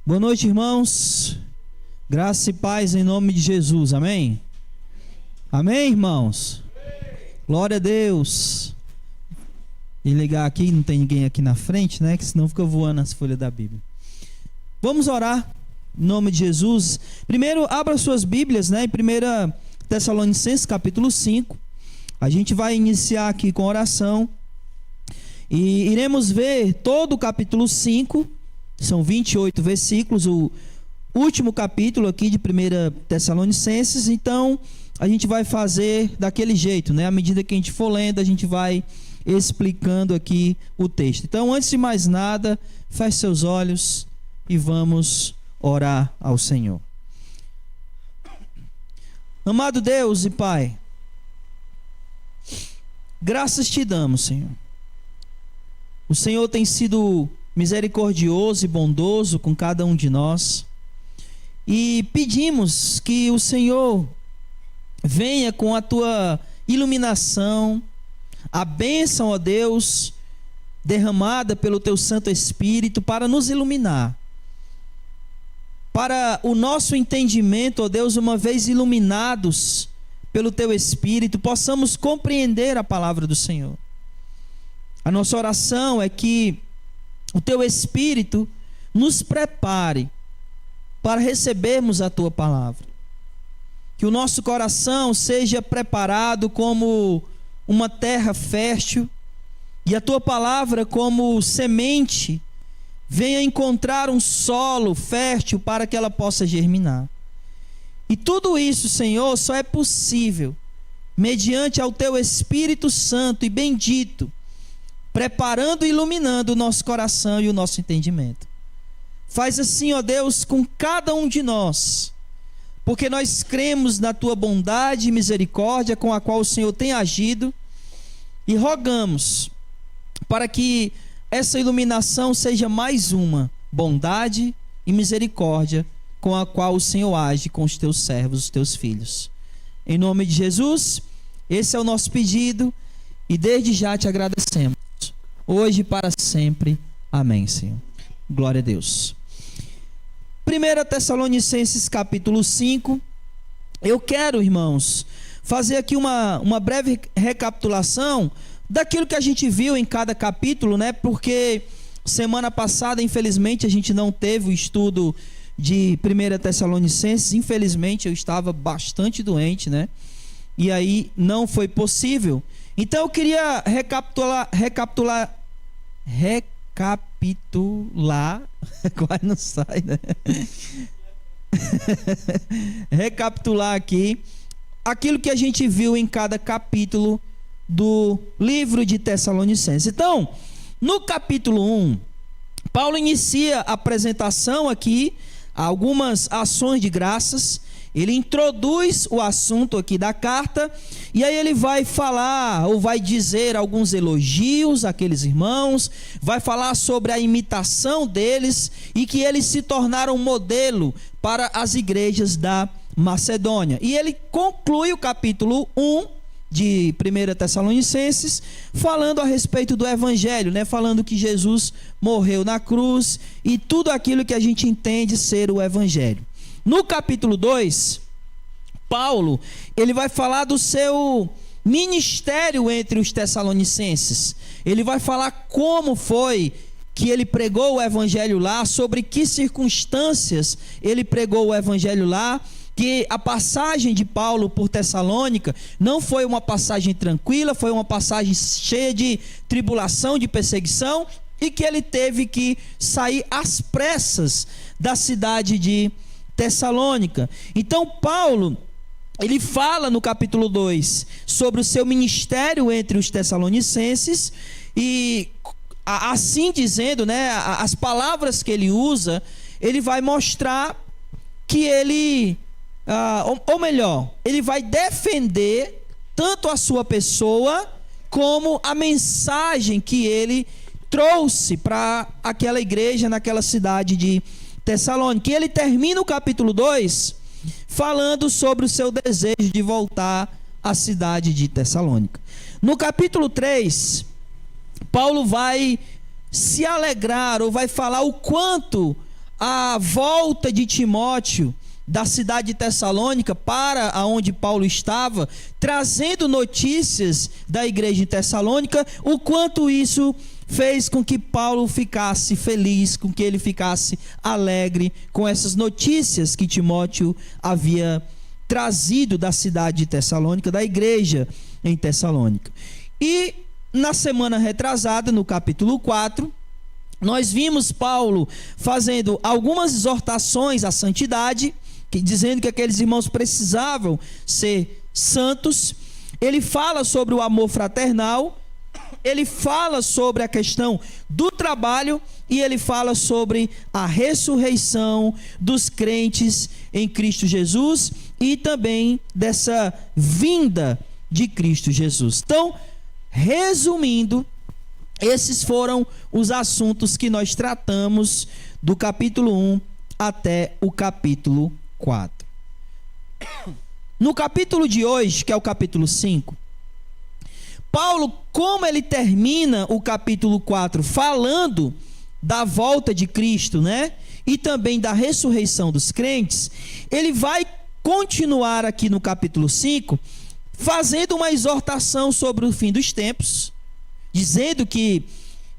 Boa noite, irmãos. Graça e paz em nome de Jesus. Amém? Amém, irmãos? Glória a Deus. E ligar aqui, não tem ninguém aqui na frente, né? Que senão fica voando as folhas da Bíblia. Vamos orar em nome de Jesus. Primeiro, abra suas Bíblias, né? Em 1 Tessalonicenses, capítulo 5. A gente vai iniciar aqui com oração. E iremos ver todo o capítulo 5. São 28 versículos, o último capítulo aqui de 1 Tessalonicenses. Então, a gente vai fazer daquele jeito, né? À medida que a gente for lendo, a gente vai explicando aqui o texto. Então, antes de mais nada, feche seus olhos e vamos orar ao Senhor. Amado Deus e Pai, graças te damos, Senhor. O Senhor tem sido misericordioso e bondoso com cada um de nós, e pedimos que o Senhor venha com a tua iluminação, a bênção, ó Deus, derramada pelo teu Santo Espírito para nos iluminar, para o nosso entendimento, ó Deus, uma vez iluminados pelo teu Espírito, possamos compreender a palavra do Senhor. A nossa oração é que o teu Espírito nos prepare para recebermos a tua palavra. Que o nosso coração seja preparado como uma terra fértil e a tua palavra, como semente, venha encontrar um solo fértil para que ela possa germinar. E tudo isso, Senhor, só é possível mediante ao teu Espírito Santo e bendito, preparando e iluminando o nosso coração e o nosso entendimento. Faz assim, ó Deus, com cada um de nós, porque nós cremos na tua bondade e misericórdia com a qual o Senhor tem agido, e rogamos para que essa iluminação seja mais uma bondade e misericórdia com a qual o Senhor age com os teus servos, os teus filhos. Em nome de Jesus, esse é o nosso pedido, e desde já te agradecemos. Hoje e para sempre. Amém, Senhor. Glória a Deus. 1 Tessalonicenses capítulo 5. Eu quero, irmãos, fazer aqui uma breve recapitulação daquilo que a gente viu em cada capítulo, né? Porque semana passada, infelizmente, a gente não teve o estudo de 1 Tessalonicenses. Infelizmente, eu estava bastante doente, né? E aí não foi possível. Então eu queria recapitular, quase não sai, né? Recapitular aqui aquilo que a gente viu em cada capítulo do livro de Tessalonicenses. Então, no capítulo 1, Paulo inicia a apresentação aqui, algumas ações de graças. Ele introduz o assunto aqui da carta, e aí ele vai falar, ou vai dizer alguns elogios àqueles irmãos, vai falar sobre a imitação deles, e que eles se tornaram modelo para as igrejas da Macedônia. E ele conclui o capítulo 1 de 1 Tessalonicenses, falando a respeito do Evangelho, né? Falando que Jesus morreu na cruz, e tudo aquilo que a gente entende ser o Evangelho. No capítulo 2, Paulo, ele vai falar do seu ministério entre os tessalonicenses. Ele vai falar como foi que ele pregou o evangelho lá, sobre que circunstâncias ele pregou o evangelho lá, que a passagem de Paulo por Tessalônica não foi uma passagem tranquila, foi uma passagem cheia de tribulação, de perseguição, e que ele teve que sair às pressas da cidade de Tessalônica. Então Paulo, ele fala no capítulo 2 sobre o seu ministério entre os tessalonicenses, e assim dizendo, né, as palavras que ele usa, ele vai mostrar que ele, ou melhor, ele vai defender tanto a sua pessoa como a mensagem que ele trouxe para aquela igreja naquela cidade de Tessalônica. E ele termina o capítulo 2 falando sobre o seu desejo de voltar à cidade de Tessalônica. No capítulo 3, Paulo vai se alegrar, ou vai falar o quanto a volta de Timóteo da cidade de Tessalônica para aonde Paulo estava, trazendo notícias da igreja de Tessalônica, o quanto isso fez com que Paulo ficasse feliz, com que ele ficasse alegre com essas notícias que Timóteo havia trazido da cidade de Tessalônica, da igreja em Tessalônica. E na semana retrasada, no capítulo 4, nós vimos Paulo fazendo algumas exortações à santidade, dizendo que aqueles irmãos precisavam ser santos. Ele fala sobre o amor fraternal, ele fala sobre a questão do trabalho e ele fala sobre a ressurreição dos crentes em Cristo Jesus e também dessa vinda de Cristo Jesus. Então, resumindo, esses foram os assuntos que nós tratamos do capítulo 1 até o capítulo 4. No capítulo de hoje, que é o capítulo 5, Paulo, como ele termina o capítulo 4 falando da volta de Cristo, né? E também da ressurreição dos crentes, ele vai continuar aqui no capítulo 5 fazendo uma exortação sobre o fim dos tempos, dizendo que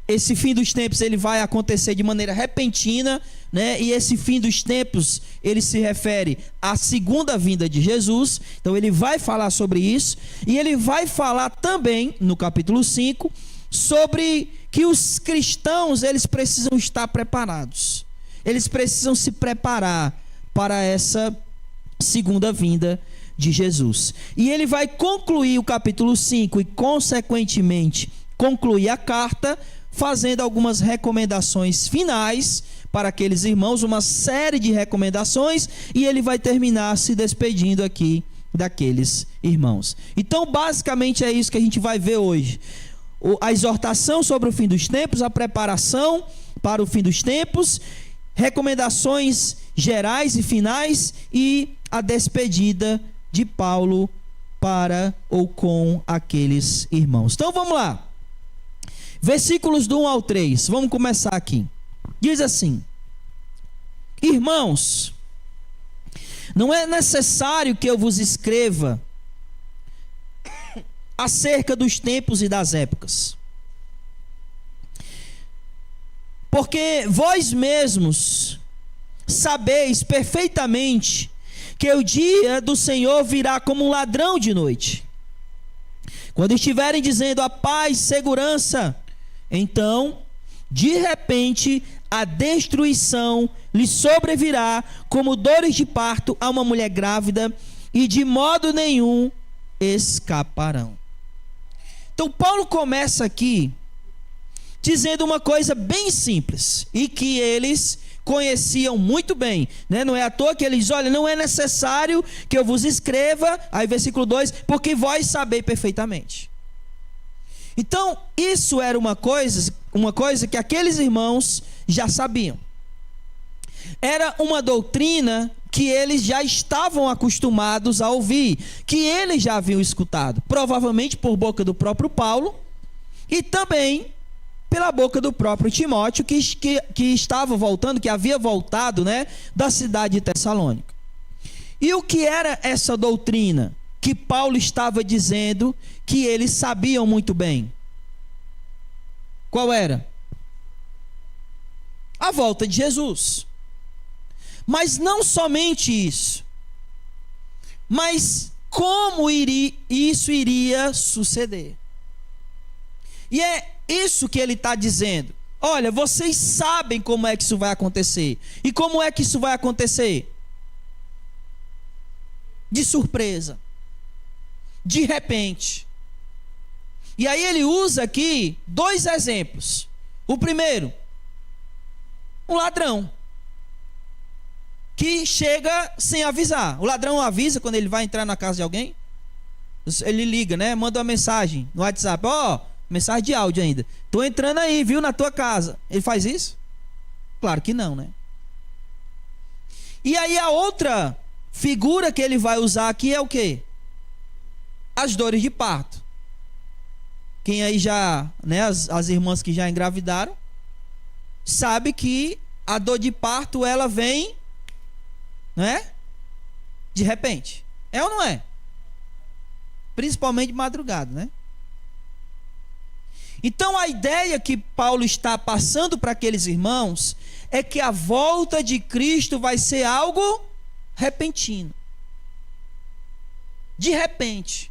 esse fim dos tempos ele vai acontecer de maneira repentina, né? E esse fim dos tempos ele se refere à segunda vinda de Jesus. Então ele vai falar sobre isso, e ele vai falar também no capítulo 5 sobre que os cristãos eles precisam estar preparados. Eles precisam se preparar para essa segunda vinda de Jesus. E ele vai concluir o capítulo 5 e consequentemente concluir a carta fazendo algumas recomendações finais para aqueles irmãos, uma série de recomendações, e ele vai terminar se despedindo aqui daqueles irmãos. Então, basicamente é isso que a gente vai ver hoje. A exortação sobre o fim dos tempos, a preparação para o fim dos tempos, recomendações gerais e finais e a despedida de Paulo para ou com aqueles irmãos. Então, vamos lá. Versículos do 1 ao 3, vamos começar aqui. Diz assim: irmãos, não é necessário que eu vos escreva acerca dos tempos e das épocas, porque vós mesmos sabeis perfeitamente que o dia do Senhor virá como um ladrão de noite. Quando estiverem dizendo a paz, segurança, então, de repente, a destruição lhe sobrevirá como dores de parto a uma mulher grávida, e de modo nenhum escaparão. Então, Paulo começa aqui dizendo uma coisa bem simples e que eles conheciam muito bem, né? Não é à toa que ele diz: olha, não é necessário que eu vos escreva, aí versículo 2, porque vós sabeis perfeitamente. Então, isso era uma coisa que aqueles irmãos já sabiam. Era uma doutrina que eles já estavam acostumados a ouvir, que eles já haviam escutado, provavelmente por boca do próprio Paulo e também pela boca do próprio Timóteo, que estava voltando, que havia voltado, né, da cidade de Tessalônica. E o que era essa doutrina que Paulo estava dizendo que eles sabiam muito bem? Qual era? A volta de Jesus. Mas não somente isso, mas como isso iria suceder. E é isso que ele está dizendo. Olha, vocês sabem como é que isso vai acontecer. E como é que isso vai acontecer? De surpresa, de repente. E aí ele usa aqui dois exemplos. O primeiro, um ladrão que chega sem avisar. O ladrão avisa quando ele vai entrar na casa de alguém. Ele liga, né? Manda uma mensagem no WhatsApp: ó, mensagem de áudio ainda: tô entrando aí, viu, na tua casa. Ele faz isso? Claro que não, né? E aí a outra figura que ele vai usar aqui é o quê? As dores de parto. Quem aí já, né, as irmãs que já engravidaram, sabe que a dor de parto, ela vem, não é? De repente. É ou não é? Principalmente de madrugada, né? Então a ideia que Paulo está passando para aqueles irmãos é que a volta de Cristo vai ser algo repentino. De repente.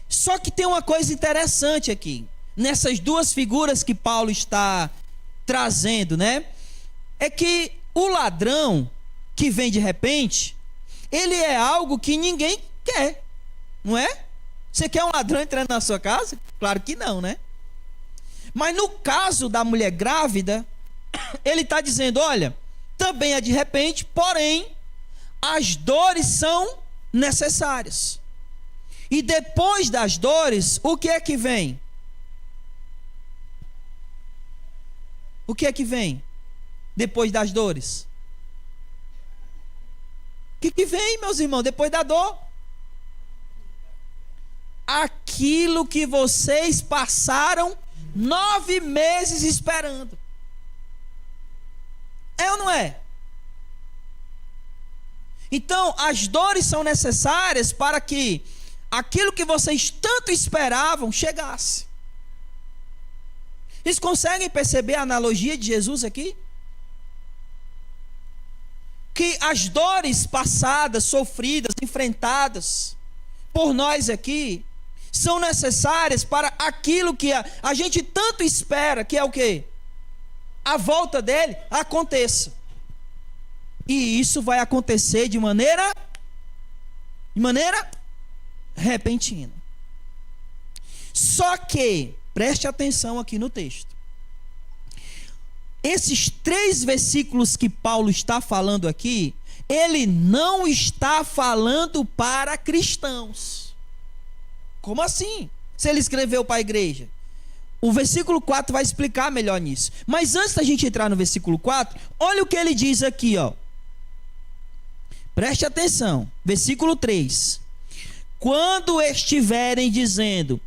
Só que tem uma coisa interessante aqui, nessas duas figuras que Paulo está trazendo, né? É que o ladrão que vem de repente, ele é algo que ninguém quer, não é? Você quer um ladrão entrando na sua casa? Claro que não, né? Mas no caso da mulher grávida, ele está dizendo, olha, também é de repente, porém, as dores são necessárias. E depois das dores, o que é que vem? O que é que vem depois das dores? O que vem, meus irmãos, depois da dor? Aquilo que vocês passaram 9 meses esperando. É ou não é? Então, as dores são necessárias para que aquilo que vocês tanto esperavam chegasse. Vocês conseguem perceber a analogia de Jesus aqui? Que as dores passadas, sofridas, enfrentadas por nós aqui, são necessárias para aquilo que a gente tanto espera, que é o quê? A volta dele aconteça. E isso vai acontecer de maneira repentina. Só que, preste atenção aqui no texto. Esses 3 versículos que Paulo está falando aqui, ele não está falando para cristãos. Como assim? Se ele escreveu para a igreja. O versículo 4 vai explicar melhor nisso. Mas antes da gente entrar no versículo 4, olha o que ele diz aqui, ó. Preste atenção. Versículo 3. Quando estiverem dizendo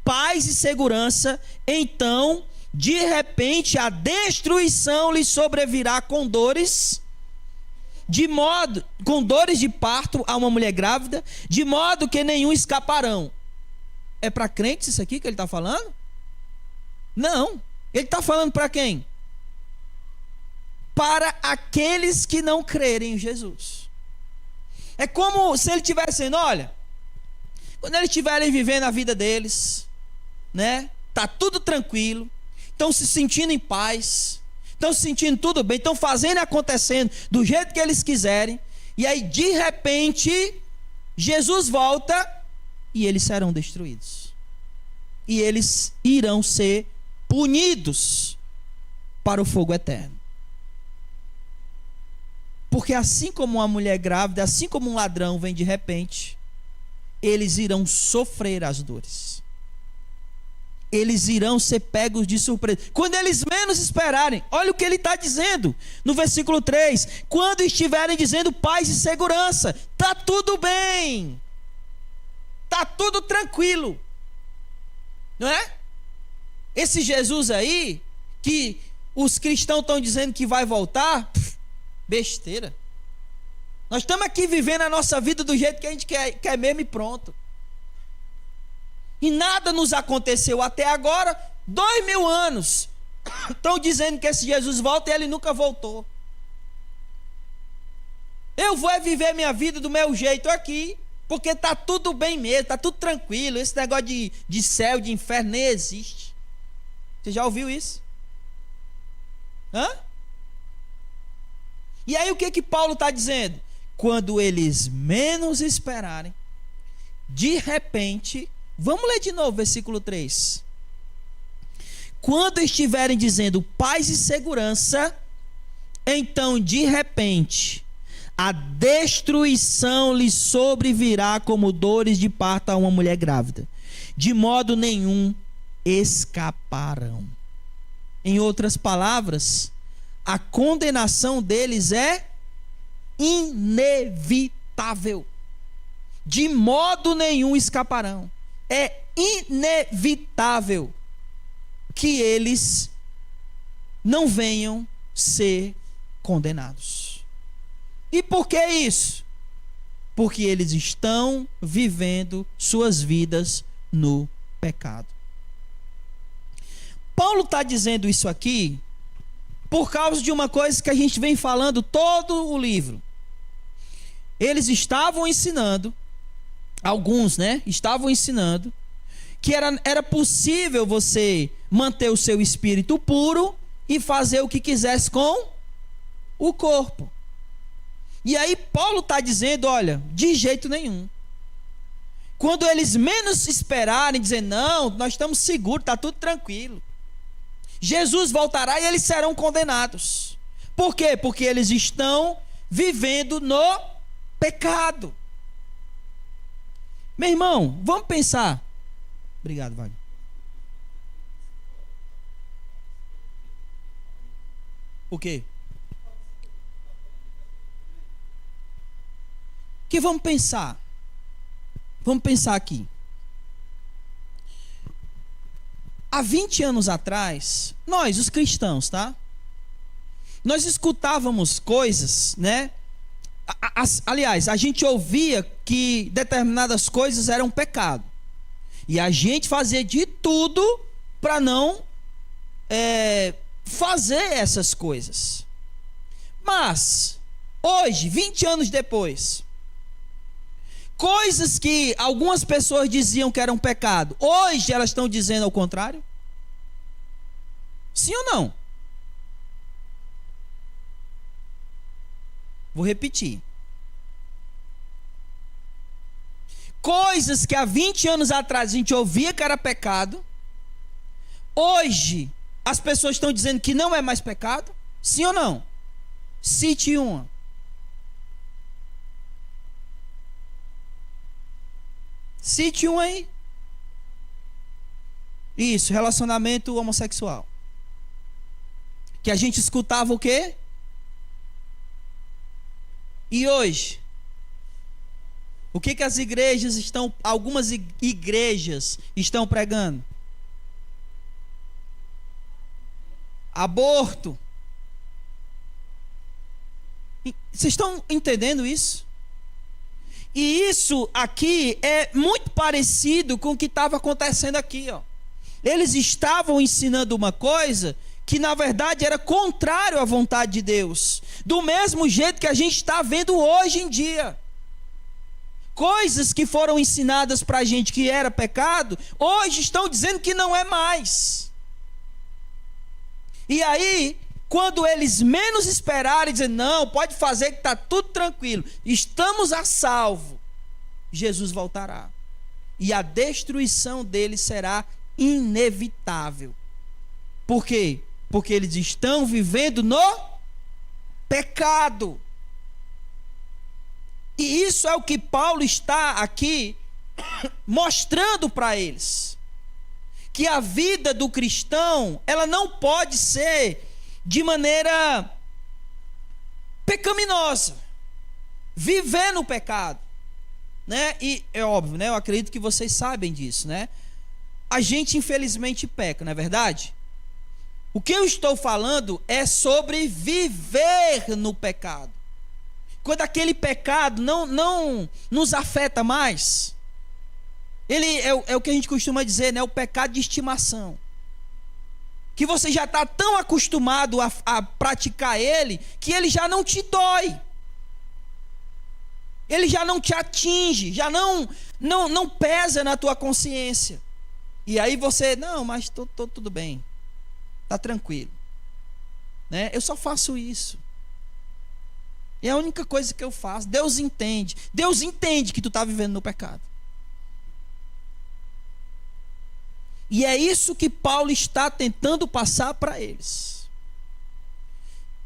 paz e segurança, então, de repente, a destruição lhes sobrevirá com dores de parto a uma mulher grávida, de modo que nenhum escaparão. É para crentes isso aqui que ele está falando? Não. Ele está falando para quem? Para aqueles que não crerem em Jesus. É como se ele estivesse dizendo, olha, quando eles estiverem vivendo a vida deles, né? Tá tudo tranquilo, estão se sentindo em paz, estão se sentindo tudo bem, estão fazendo e acontecendo do jeito que eles quiserem, e aí de repente Jesus volta e eles serão destruídos. E eles irão ser punidos para o fogo eterno. Porque assim como uma mulher grávida, assim como um ladrão vem de repente, eles irão sofrer as dores. Eles irão ser pegos de surpresa. Quando eles menos esperarem, olha o que ele está dizendo no versículo 3. Quando estiverem dizendo paz e segurança, está tudo bem. Está tudo tranquilo. Não é? Esse Jesus aí, que os cristãos estão dizendo que vai voltar, besteira. Nós estamos aqui vivendo a nossa vida do jeito que a gente quer mesmo e pronto. E nada nos aconteceu até agora. 2000 anos estão dizendo que esse Jesus volta e ele nunca voltou. Eu vou viver minha vida do meu jeito aqui, porque está tudo bem mesmo, está tudo tranquilo. Esse negócio de céu, de inferno nem existe. Você já ouviu isso? Hã? E aí o que Paulo está dizendo? Quando eles menos esperarem, de repente, vamos ler de novo versículo 3. Quando estiverem dizendo paz e segurança, então de repente a destruição lhes sobrevirá como dores de parto a uma mulher grávida. De modo nenhum escaparão. Em outras palavras, a condenação deles é inevitável. De modo nenhum escaparão. É inevitável que eles não venham ser condenados. E por que isso? Porque eles estão vivendo suas vidas no pecado. Paulo está dizendo isso aqui por causa de uma coisa que a gente vem falando todo o livro. Eles estavam ensinando, alguns, estavam ensinando que era possível você manter o seu espírito puro e fazer o que quisesse com o corpo. E aí Paulo está dizendo, olha, de jeito nenhum. Quando eles menos esperarem, dizer, não, nós estamos seguros, está tudo tranquilo. Jesus voltará e eles serão condenados. Por quê? Porque eles estão vivendo no pecado. Meu irmão, vamos pensar. Obrigado, Wagner. O quê? Que vamos pensar. Vamos pensar aqui. Há 20 anos atrás, nós, os cristãos, nós escutávamos coisas, aliás, a gente ouvia que determinadas coisas eram pecado. E a gente fazia de tudo para não fazer essas coisas. Mas, hoje, 20 anos depois, coisas que algumas pessoas diziam que eram pecado, hoje elas estão dizendo ao contrário? Sim ou não? Vou repetir. Coisas que há 20 anos atrás a gente ouvia que era pecado, hoje as pessoas estão dizendo que não é mais pecado? Sim ou não? Cite uma. Cite um aí. Isso, relacionamento homossexual. Que a gente escutava o quê? E hoje? O que as igrejas estão, algumas igrejas estão pregando? Aborto. Vocês estão entendendo isso? E isso aqui é muito parecido com o que estava acontecendo aqui, ó. Eles estavam ensinando uma coisa que na verdade era contrário à vontade de Deus, do mesmo jeito que a gente está vendo hoje em dia. Coisas que foram ensinadas para a gente que era pecado, hoje estão dizendo que não é mais. E aí, quando eles menos esperarem, dizer, não, pode fazer que está tudo tranquilo, estamos a salvo, Jesus voltará. E a destruição deles será inevitável. Por quê? Porque eles estão vivendo no pecado. E isso é o que Paulo está aqui mostrando para eles. Que a vida do cristão, ela não pode ser de maneira pecaminosa. Viver no pecado. E é óbvio, eu acredito que vocês sabem disso, A gente infelizmente peca, não é verdade? O que eu estou falando é sobre viver no pecado. Quando aquele pecado não nos afeta mais. Ele é o que a gente costuma dizer, o pecado de estimação. Que você já está tão acostumado a praticar ele, que ele já não te dói. Ele já não te atinge, já não pesa na tua consciência. E aí você, não, mas tô tudo bem. Está tranquilo. Eu só faço isso. É a única coisa que eu faço. Deus entende. Deus entende que tu está vivendo no pecado. E é isso que Paulo está tentando passar para eles.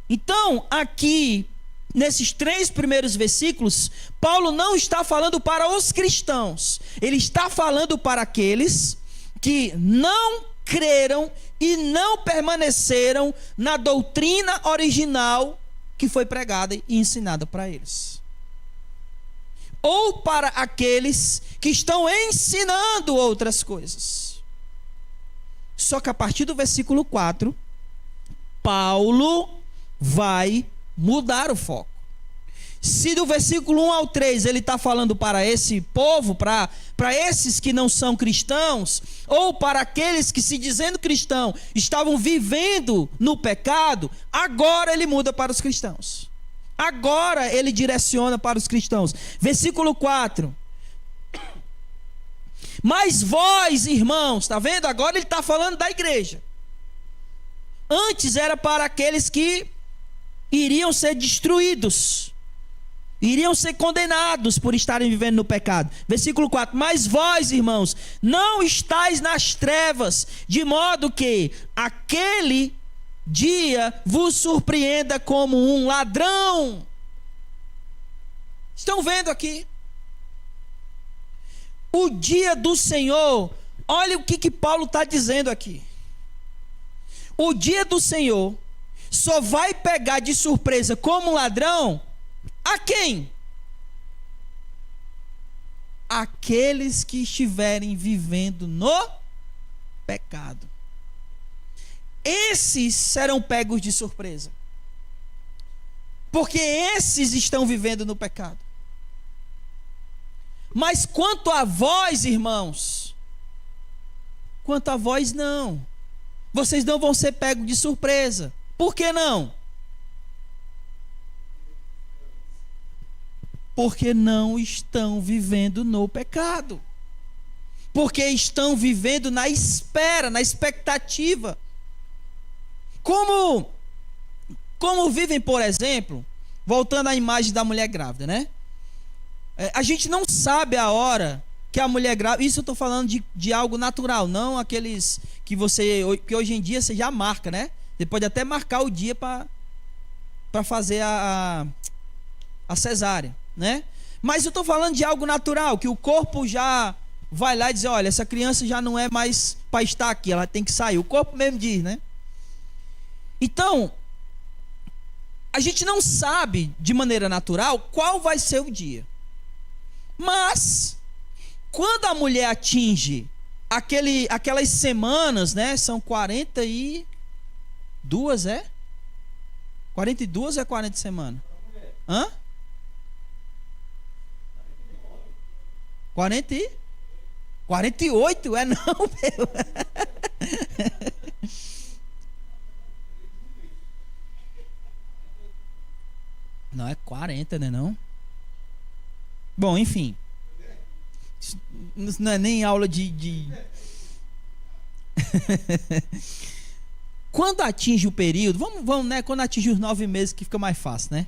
Então, aqui, nesses 3 primeiros versículos, Paulo não está falando para os cristãos. Ele está falando para aqueles que não creram e não permaneceram na doutrina original que foi pregada e ensinada para eles. Ou para aqueles que estão ensinando outras coisas. Só que a partir do versículo 4, Paulo vai mudar o foco. Se do versículo 1 ao 3 ele está falando para esse povo, para esses que não são cristãos, ou para aqueles que, se dizendo cristão, estavam vivendo no pecado, agora ele muda para os cristãos. Agora ele direciona para os cristãos. Versículo 4. Mas vós, irmãos, está vendo? Agora ele está falando da igreja. Antes era para aqueles que iriam ser destruídos, iriam ser condenados por estarem vivendo no pecado. Versículo 4. Mas vós, irmãos, não estáis nas trevas, de modo que aquele dia vos surpreenda como um ladrão. Estão vendo aqui? O dia do Senhor, olha o que Paulo está dizendo aqui. O dia do Senhor só vai pegar de surpresa como um ladrão a quem? Aqueles que estiverem vivendo no pecado. Esses serão pegos de surpresa, porque esses estão vivendo no pecado. Mas quanto a vós, irmãos, quanto a vós não, vocês não vão ser pegos de surpresa. Por que não? Porque não estão vivendo no pecado. Porque estão vivendo na espera, na expectativa. Como vivem, por exemplo, voltando à imagem da mulher grávida, né? A gente não sabe a hora que a mulher grávida, isso eu estou falando de algo natural, não aqueles que hoje em dia você já marca, né? Você pode até marcar o dia para fazer a cesárea, né? Mas eu estou falando de algo natural, que o corpo já vai lá e diz, olha, essa criança já não é mais para estar aqui, ela tem que sair. O corpo mesmo diz, né? Então, a gente não sabe de maneira natural qual vai ser o dia. Mas, quando a mulher atinge aquelas semanas, né? São 42, é? 42 ou é 40 semanas? Hã? 40 e? 48? É não, meu. Não, é 40, né não? Bom, enfim. Isso não é nem aula de... Quando atinge o período, vamos, né? Quando atinge os 9 meses, que fica mais fácil, né?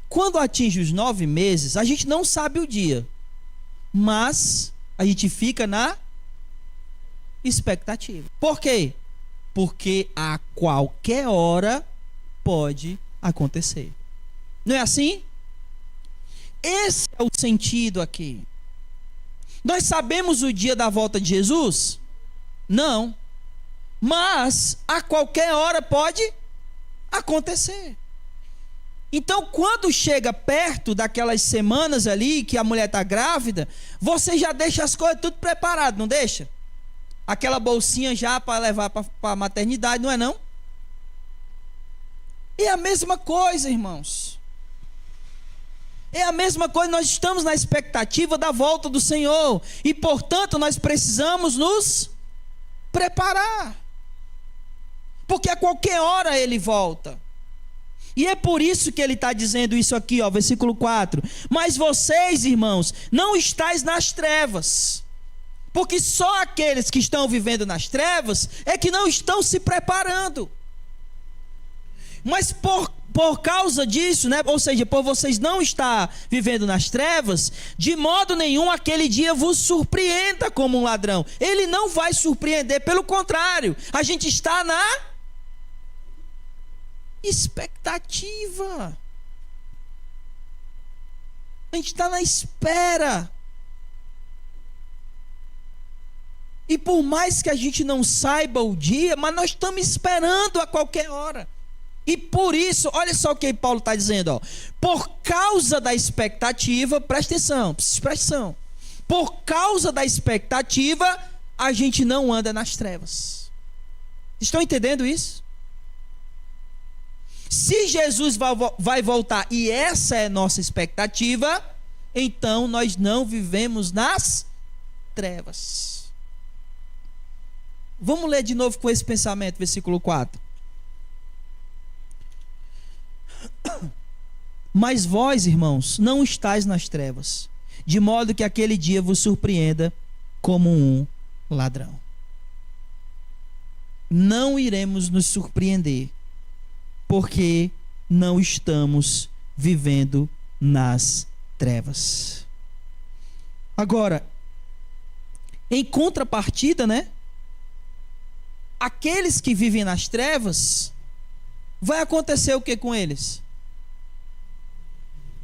Quando atinge os 9 meses, a gente não sabe o dia, mas a gente fica na expectativa. Por quê? Porque a qualquer hora pode acontecer. Não é assim? Esse é o sentido aqui. Nós sabemos o dia da volta de Jesus? Não. Mas a qualquer hora pode acontecer. Então, quando chega perto daquelas semanas ali que a mulher está grávida, você já deixa as coisas tudo preparado, não deixa? Aquela bolsinha já para levar para a maternidade, não é não? É a mesma coisa, irmãos. É a mesma coisa, nós estamos na expectativa da volta do Senhor. E, portanto, nós precisamos nos preparar. Porque a qualquer hora Ele volta. E é por isso que Ele está dizendo isso aqui, ó, versículo 4. Mas vocês, irmãos, não estáis nas trevas. Porque só aqueles que estão vivendo nas trevas é que não estão se preparando. Mas por causa disso, né? Ou seja, por vocês não estar vivendo nas trevas, de modo nenhum aquele dia vos surpreenda como um ladrão. Ele não vai surpreender, pelo contrário, a gente está na expectativa. A gente está na espera. E por mais que a gente não saiba o dia, mas nós estamos esperando a qualquer hora. E por isso, olha só o que Paulo está dizendo, ó. Por causa da expectativa, presta atenção. Por causa da expectativa, a gente não anda nas trevas. Estão entendendo isso? Se Jesus vai voltar e essa é nossa expectativa, então nós não vivemos nas trevas. Vamos ler de novo com esse pensamento, versículo 4. Mas vós, irmãos, não estáis nas trevas, de modo que aquele dia vos surpreenda como um ladrão. Não iremos nos surpreender, porque não estamos vivendo nas trevas. Agora, em contrapartida, né? Aqueles que vivem nas trevas, vai acontecer o que com eles?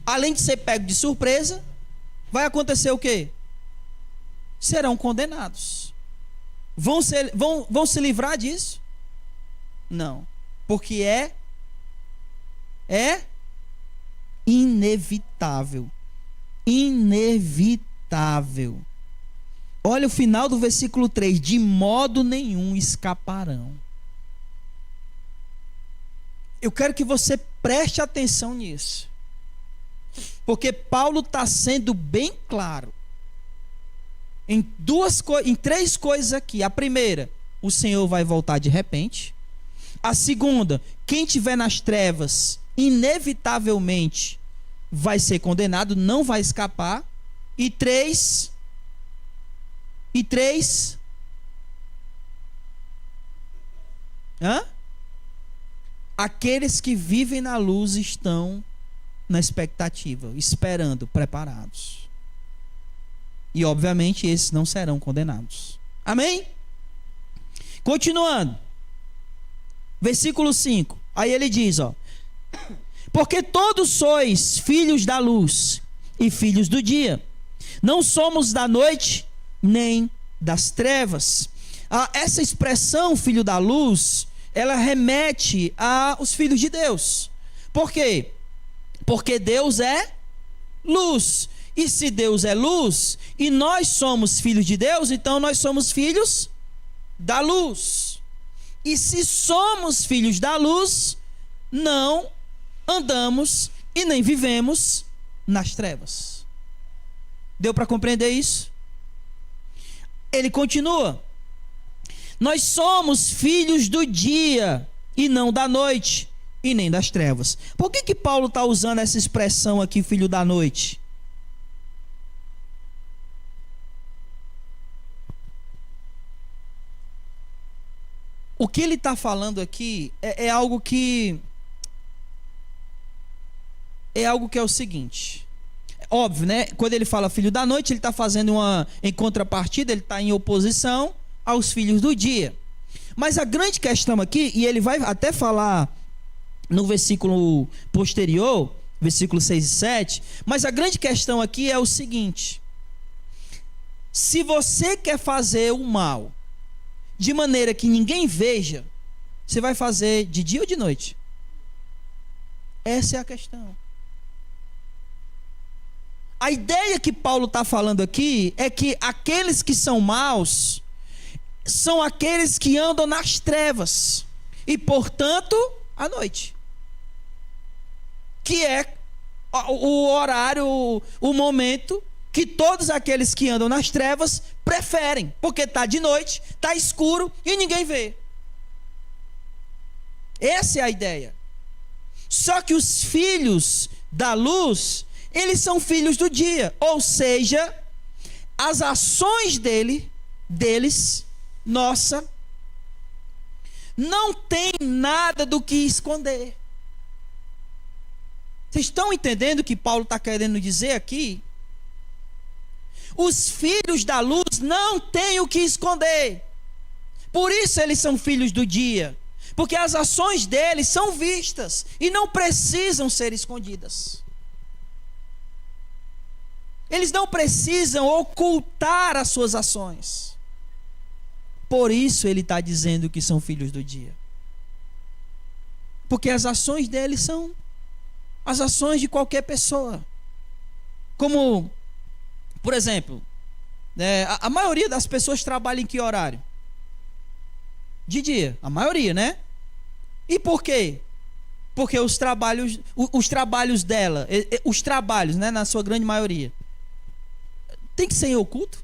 Além de ser pego de surpresa, vai acontecer o quê? Serão condenados. Vão se livrar disso? Não. Porque é inevitável. Inevitável. Olha o final do versículo 3. De modo nenhum escaparão. Eu quero que você preste atenção nisso. Porque Paulo está sendo bem claro em três coisas aqui. A primeira, o Senhor vai voltar de repente. A segunda, quem estiver nas trevas, inevitavelmente vai ser condenado, não vai escapar. E três, aqueles que vivem na luz estão na expectativa, esperando, preparados. E obviamente esses não serão condenados. Amém? Continuando. Versículo 5. Aí ele diz, porque todos sois filhos da luz e filhos do dia. Não somos da noite nem das trevas. Essa expressão, filho da luz, ela remete aos filhos de Deus. Por quê? Porque Deus é luz. E se Deus é luz, e nós somos filhos de Deus, então nós somos filhos da luz. E se somos filhos da luz, não andamos e nem vivemos nas trevas. Deu para compreender isso? Ele continua. Nós somos filhos do dia e não da noite e nem das trevas. Por que Paulo está usando essa expressão aqui, filho da noite? O que ele está falando aqui é algo que é o seguinte. Óbvio, né? Quando ele fala filho da noite, ele está fazendo em contrapartida, ele está em oposição aos filhos do dia. Mas a grande questão aqui, e ele vai até falar no versículo posterior, versículo 6 e 7, mas a grande questão aqui é o seguinte: se você quer fazer o mal de maneira que ninguém veja, você vai fazer de dia ou de noite? Essa é a questão. A ideia que Paulo está falando aqui é que aqueles que são maus são aqueles que andam nas trevas e, portanto, à noite, que é o horário, o momento que todos aqueles que andam nas trevas preferem, porque está de noite, está escuro e ninguém vê. Essa é a ideia. Só que os filhos da luz, eles são filhos do dia, ou seja, as ações deles, não tem nada do que esconder. Vocês estão entendendo o que Paulo está querendo dizer aqui? Os filhos da luz não têm o que esconder. Por isso eles são filhos do dia. Porque as ações deles são vistas e não precisam ser escondidas. Eles não precisam ocultar as suas ações. Por isso ele está dizendo que são filhos do dia. Porque as ações deles são as ações de qualquer pessoa. Como, por exemplo, a maioria das pessoas trabalha em que horário? De dia, a maioria, né? E por quê? Porque os trabalhos dela, os trabalhos, né, na sua grande maioria, tem que ser em oculto.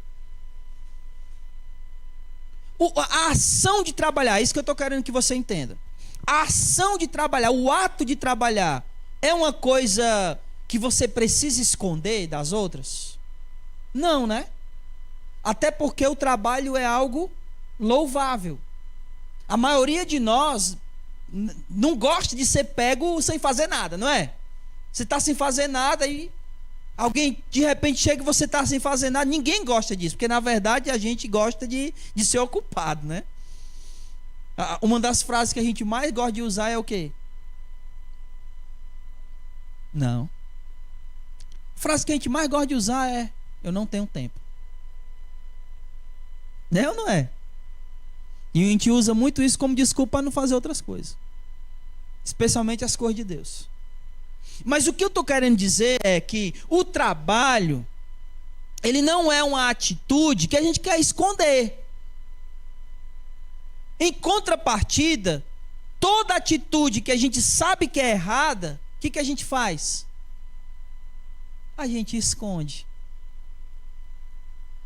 A ação de trabalhar, é isso que eu estou querendo que você entenda. A ação de trabalhar, o ato de trabalhar, é uma coisa que você precisa esconder das outras? Não, né? Até porque o trabalho é algo louvável. A maioria de nós não gosta de ser pego sem fazer nada, não é? Você está sem fazer nada e alguém de repente chega e você está sem fazer nada. Ninguém gosta disso, porque na verdade a gente gosta de ser ocupado, né? Uma das frases que a gente mais gosta de usar é o quê? Não. A frase que a gente mais gosta de usar é: eu não tenho tempo. Né ou não é? E a gente usa muito isso como desculpa para não fazer outras coisas, especialmente as coisas de Deus. Mas o que eu estou querendo dizer é que o trabalho, ele não é uma atitude que a gente quer esconder. Em contrapartida, toda atitude que a gente sabe que é errada, o que a gente faz? A gente esconde.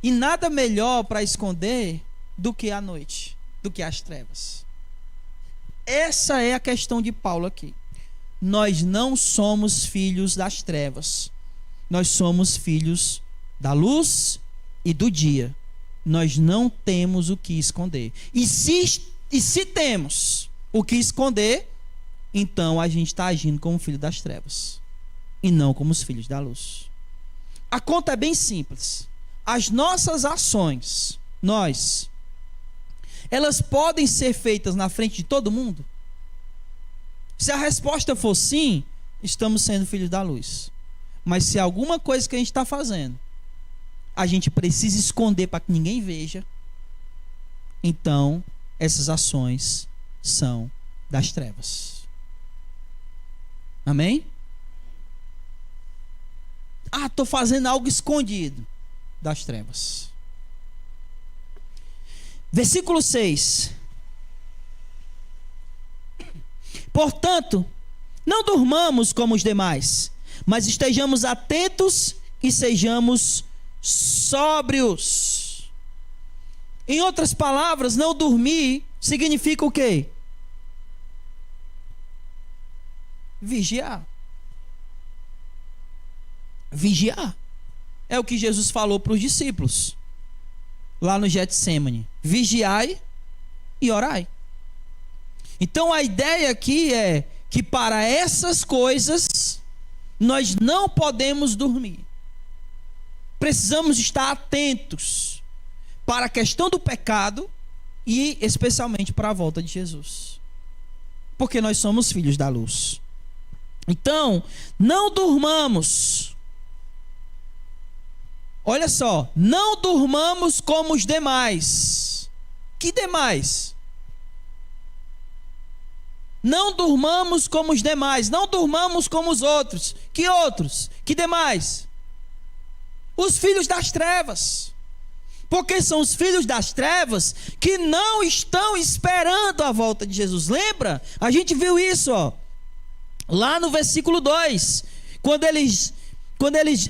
E nada melhor para esconder do que a noite, do que as trevas. Essa é a questão de Paulo aqui. Nós não somos filhos das trevas. Nós somos filhos da luz e do dia. Nós não temos o que esconder. E se temos o que esconder, então a gente está agindo como filho das trevas e não como os filhos da luz. A conta é bem simples. As nossas ações, elas podem ser feitas na frente de todo mundo? Se a resposta for sim, estamos sendo filhos da luz. Mas se alguma coisa que a gente está fazendo, a gente precisa esconder para que ninguém veja, então essas ações são das trevas. Amém? Estou fazendo algo escondido. Das trevas. Versículo 6. Portanto, não durmamos como os demais, mas estejamos atentos e sejamos sóbrios. Em outras palavras, não dormir significa o quê? Vigiar. Vigiar. É o que Jesus falou para os discípulos lá no Getsêmani: vigiai e orai. Então a ideia aqui é que para essas coisas nós não podemos dormir. Precisamos estar atentos para a questão do pecado e especialmente para a volta de Jesus, porque nós somos filhos da luz. Então, não durmamos. Olha só, não durmamos como os demais. Que demais? Não durmamos como os demais, não durmamos como os outros. Que outros? Que demais? Os filhos das trevas. Porque são os filhos das trevas que não estão esperando a volta de Jesus. Lembra? A gente viu isso, lá no versículo 2,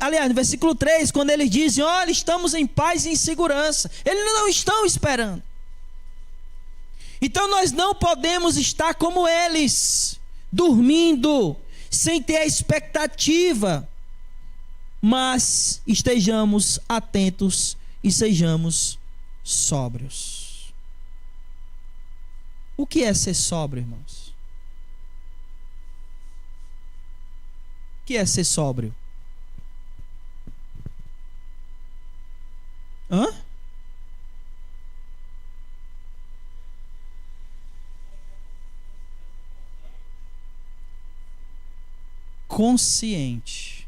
aliás, no versículo 3, quando eles dizem: olha, estamos em paz e em segurança. Eles não estão esperando. Então nós não podemos estar como eles, dormindo, sem ter a expectativa, mas estejamos atentos e sejamos sóbrios. O que é ser sóbrio, irmãos? O que é ser sóbrio? Consciente.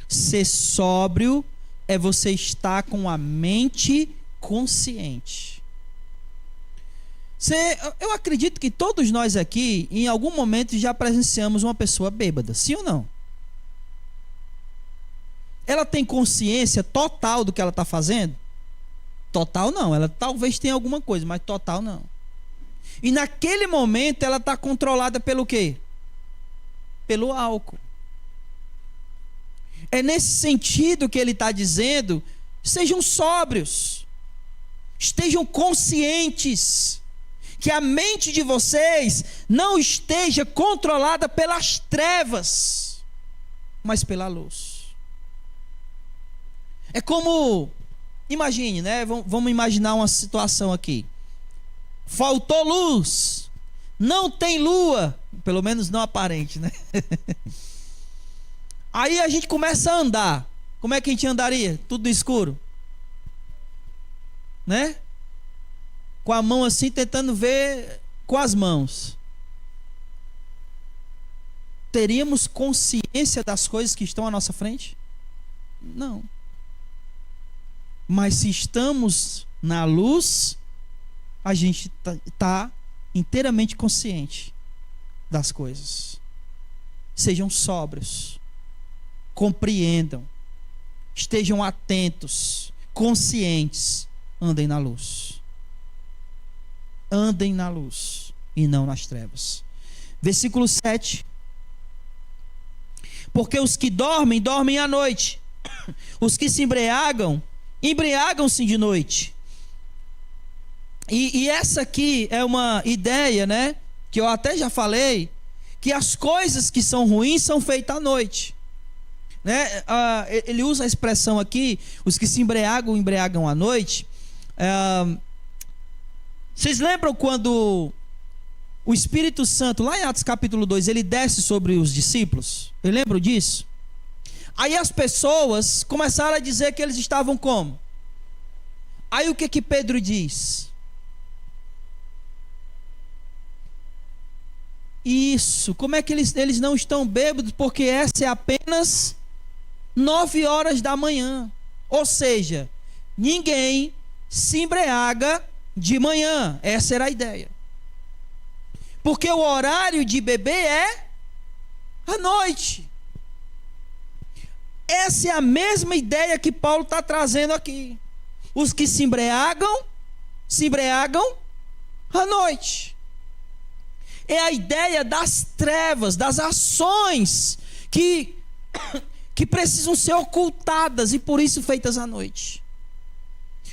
Ser sóbrio é você estar com a mente consciente. Eu acredito que todos nós aqui, em algum momento, já presenciamos uma pessoa bêbada, sim ou não? Ela tem consciência total do que ela está fazendo? Total não, ela talvez tenha alguma coisa, mas total não. E naquele momento ela está controlada pelo quê? Pelo álcool. É nesse sentido que ele está dizendo: sejam sóbrios, estejam conscientes, que a mente de vocês não esteja controlada pelas trevas, mas pela luz. É como, imagine, né? Vamos imaginar uma situação aqui. Faltou luz, não tem lua, pelo menos não aparente, né? Aí a gente começa a andar. Como é que a gente andaria? Tudo no escuro, né? Com a mão assim, tentando ver com as mãos. Teríamos consciência das coisas que estão à nossa frente? Não. Mas se estamos na luz, a gente está inteiramente consciente das coisas. Sejam sóbrios, compreendam, estejam atentos, conscientes, andem na luz. Andem na luz e não nas trevas. Versículo 7. Porque os que dormem, dormem à noite. Os que se embriagam, embriagam-se de noite. E essa aqui é uma ideia, né? Que eu até já falei, que as coisas que são ruins são feitas à noite, né? Ele usa a expressão aqui, os que se embriagam, embriagam à noite. Vocês lembram quando o Espírito Santo, lá em Atos capítulo 2, ele desce sobre os discípulos? Eu lembro disso. Aí as pessoas começaram a dizer que eles estavam como? Aí o que Pedro diz? Isso, como é que eles não estão bêbados? Porque essa é apenas 9 horas da manhã. Ou seja, ninguém se embriaga de manhã. Essa era a ideia. Porque o horário de beber é à noite. Essa é a mesma ideia que Paulo está trazendo aqui. Os que se embriagam à noite. É a ideia das trevas, das ações que precisam ser ocultadas e por isso feitas à noite.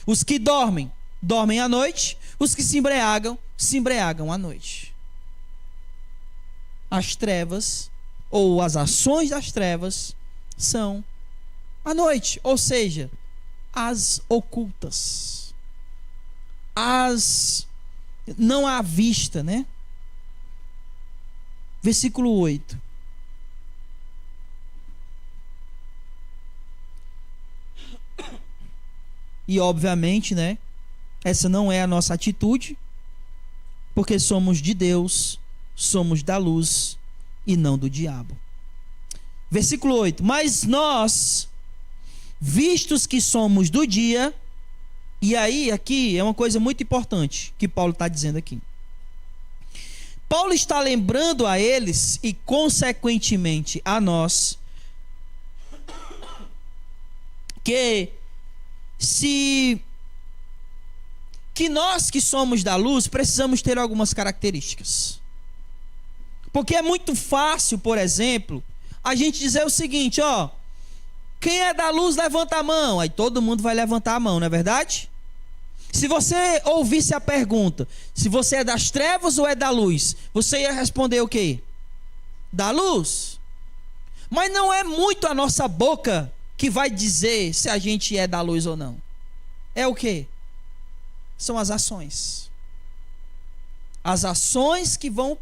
Os que dormem, dormem à noite. Os que se embriagam à noite. As trevas, ou as ações das trevas, são à noite, ou seja, as ocultas, as não à vista, né? Versículo 8. E obviamente, né, essa não é a nossa atitude, porque somos de Deus, somos da luz e não do diabo. Versículo 8. Mas nós, vistos que somos do dia, e aí aqui é uma coisa muito importante que Paulo está dizendo aqui. Paulo está lembrando a eles e consequentemente a nós que nós que somos da luz precisamos ter algumas características. Porque é muito fácil, por exemplo, a gente dizer o seguinte, ó, quem é da luz levanta a mão, aí todo mundo vai levantar a mão, não é verdade? Se você ouvisse a pergunta, se você é das trevas ou é da luz, você ia responder o quê? Da luz. Mas não é muito a nossa boca que vai dizer se a gente é da luz ou não. É o quê? São as ações. As ações que vão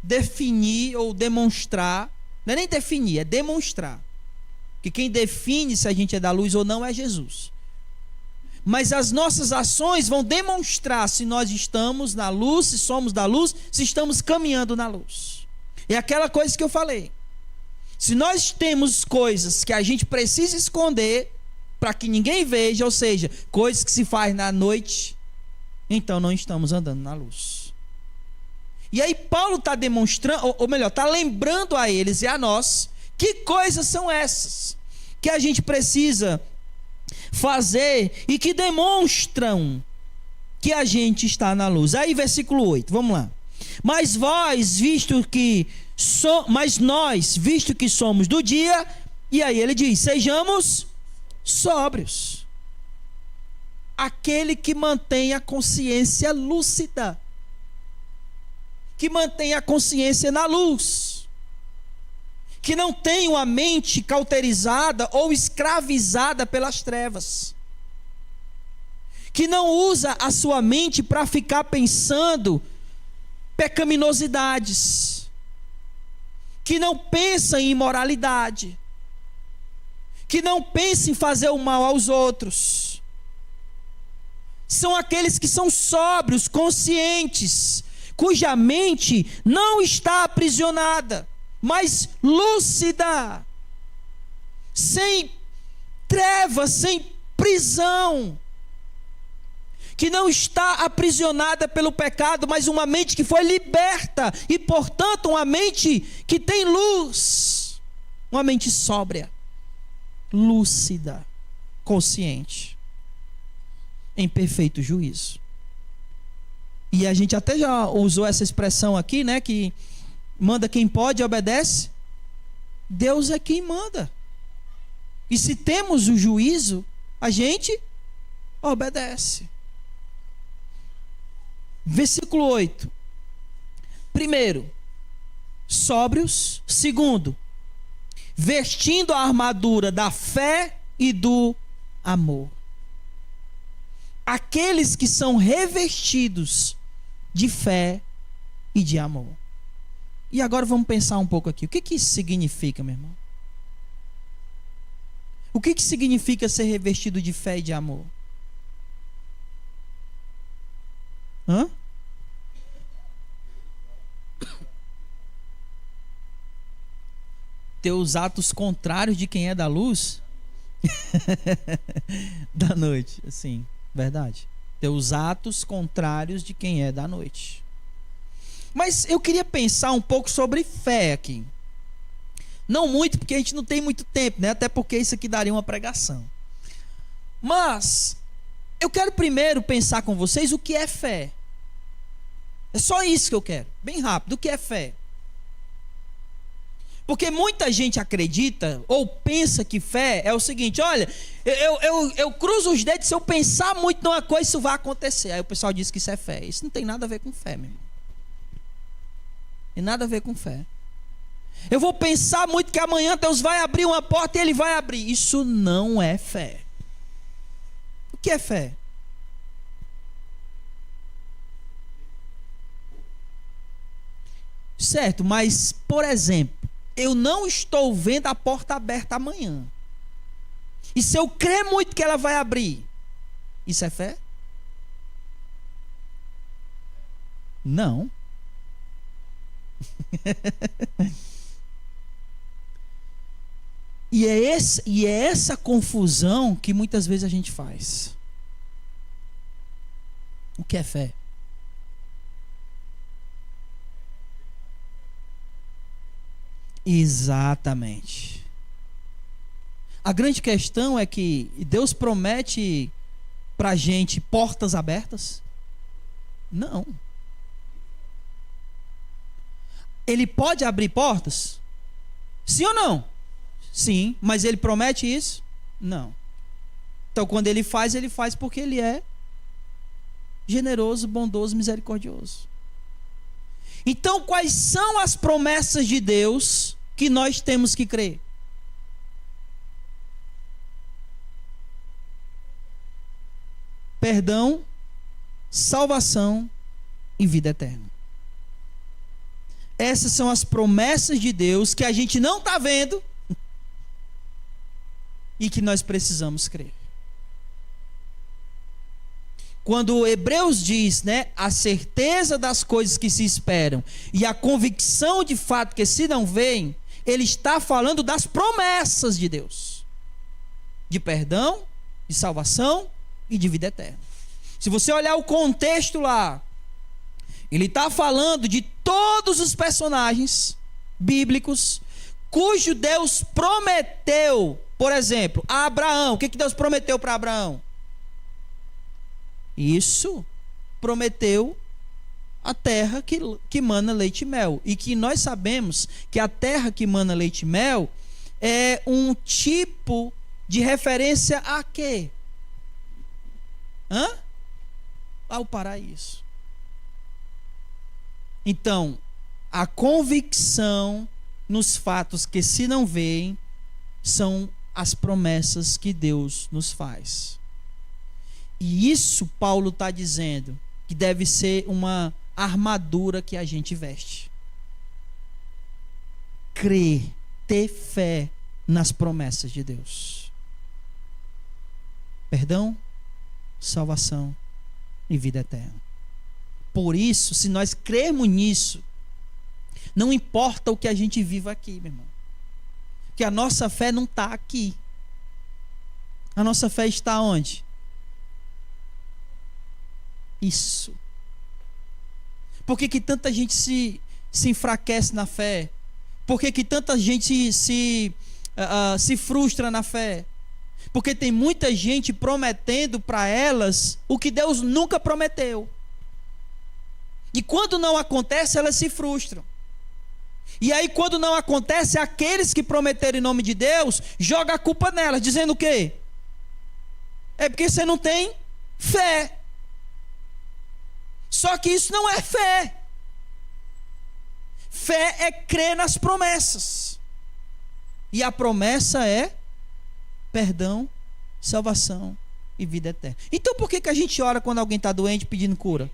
definir ou demonstrar, não é nem definir, é demonstrar. Porque quem define se a gente é da luz ou não é Jesus. Mas as nossas ações vão demonstrar se nós estamos na luz, se somos da luz, se estamos caminhando na luz. É aquela coisa que eu falei. Se nós temos coisas que a gente precisa esconder para que ninguém veja, ou seja, coisas que se faz na noite, então não estamos andando na luz. E aí Paulo está demonstrando, ou melhor, está lembrando a eles e a nós que coisas são essas que a gente precisa fazer e que demonstram que a gente está na luz. Aí versículo 8, vamos lá. Mas nós, visto que somos do dia, e aí ele diz, sejamos sóbrios. Aquele que mantém a consciência lúcida, que mantém a consciência na luz, que não tem uma mente cauterizada ou escravizada pelas trevas, que não usa a sua mente para ficar pensando pecaminosidades, que não pensa em imoralidade, que não pensa em fazer o mal aos outros. São aqueles que são sóbrios, conscientes, cuja mente não está aprisionada, mas lúcida, sem trevas, sem prisão, que não está aprisionada pelo pecado, mas uma mente que foi liberta, e portanto uma mente que tem luz, uma mente sóbria, lúcida, consciente, em perfeito juízo. E a gente até já usou essa expressão aqui, né, que manda quem pode e obedece. Deus é quem manda. E se temos o juízo, a gente obedece. Versículo 8. Primeiro, sóbrios. Segundo, vestindo a armadura da fé e do amor. Aqueles que são revestidos de fé e de amor. E agora vamos pensar um pouco aqui. O que isso significa, meu irmão? O que significa ser revestido de fé e de amor? Hã? Ter os atos contrários de quem é da luz? Da noite, assim, verdade. Ter os atos contrários de quem é da noite. Mas eu queria pensar um pouco sobre fé aqui. Não muito, porque a gente não tem muito tempo, né? Até porque isso aqui daria uma pregação. Mas eu quero primeiro pensar com vocês o que é fé. É só isso que eu quero, bem rápido. O que é fé? Porque muita gente acredita ou pensa que fé é o seguinte: olha, eu cruzo os dedos, se eu pensar muito numa coisa, isso vai acontecer. Aí o pessoal diz que isso é fé. Isso não tem nada a ver com fé, meu irmão. Tem nada a ver com fé. Eu vou pensar muito que amanhã Deus vai abrir uma porta e Ele vai abrir. Isso não é fé. O que é fé? Certo, mas, por exemplo, eu não estou vendo a porta aberta amanhã. E se eu crer muito que ela vai abrir, isso é fé? Não. E é essa confusão que muitas vezes a gente faz. O que é fé? Exatamente. A grande questão é que Deus promete pra gente portas abertas? Não. Ele pode abrir portas? Sim ou não? Sim, mas ele promete isso? Não. Então quando ele faz porque ele é generoso, bondoso, misericordioso. Então quais são as promessas de Deus que nós temos que crer? Perdão, salvação e vida eterna. Essas são as promessas de Deus que a gente não está vendo e que nós precisamos crer. Quando Hebreus diz, né, a certeza das coisas que se esperam e a convicção de fato que se não veem, ele está falando das promessas de Deus, de perdão, de salvação e de vida eterna. Se você olhar o contexto lá, ele está falando de todos os personagens bíblicos cujo Deus prometeu, por exemplo, a Abraão. O que Deus prometeu para Abraão? Isso, prometeu a terra que mana leite e mel. E que nós sabemos que a terra que mana leite e mel é um tipo de referência a quê? Ao paraíso. Então, a convicção nos fatos que se não veem são as promessas que Deus nos faz. E isso Paulo está dizendo que deve ser uma armadura que a gente veste. Crer, ter fé nas promessas de Deus. Perdão, salvação e vida eterna. Por isso, se nós crermos nisso, não importa o que a gente viva aqui, meu irmão. Porque a nossa fé não está aqui. A nossa fé está onde? Isso. Por que tanta gente se enfraquece na fé? Por que tanta gente se frustra na fé? Porque tem muita gente prometendo para elas o que Deus nunca prometeu. E quando não acontece, elas se frustram. E aí, quando não acontece, aqueles que prometeram em nome de Deus jogam a culpa nelas, dizendo o quê? É porque você não tem fé. Só que isso não é fé. Fé é crer nas promessas. E a promessa é perdão, salvação e vida eterna. Então por que a gente ora quando alguém está doente pedindo cura?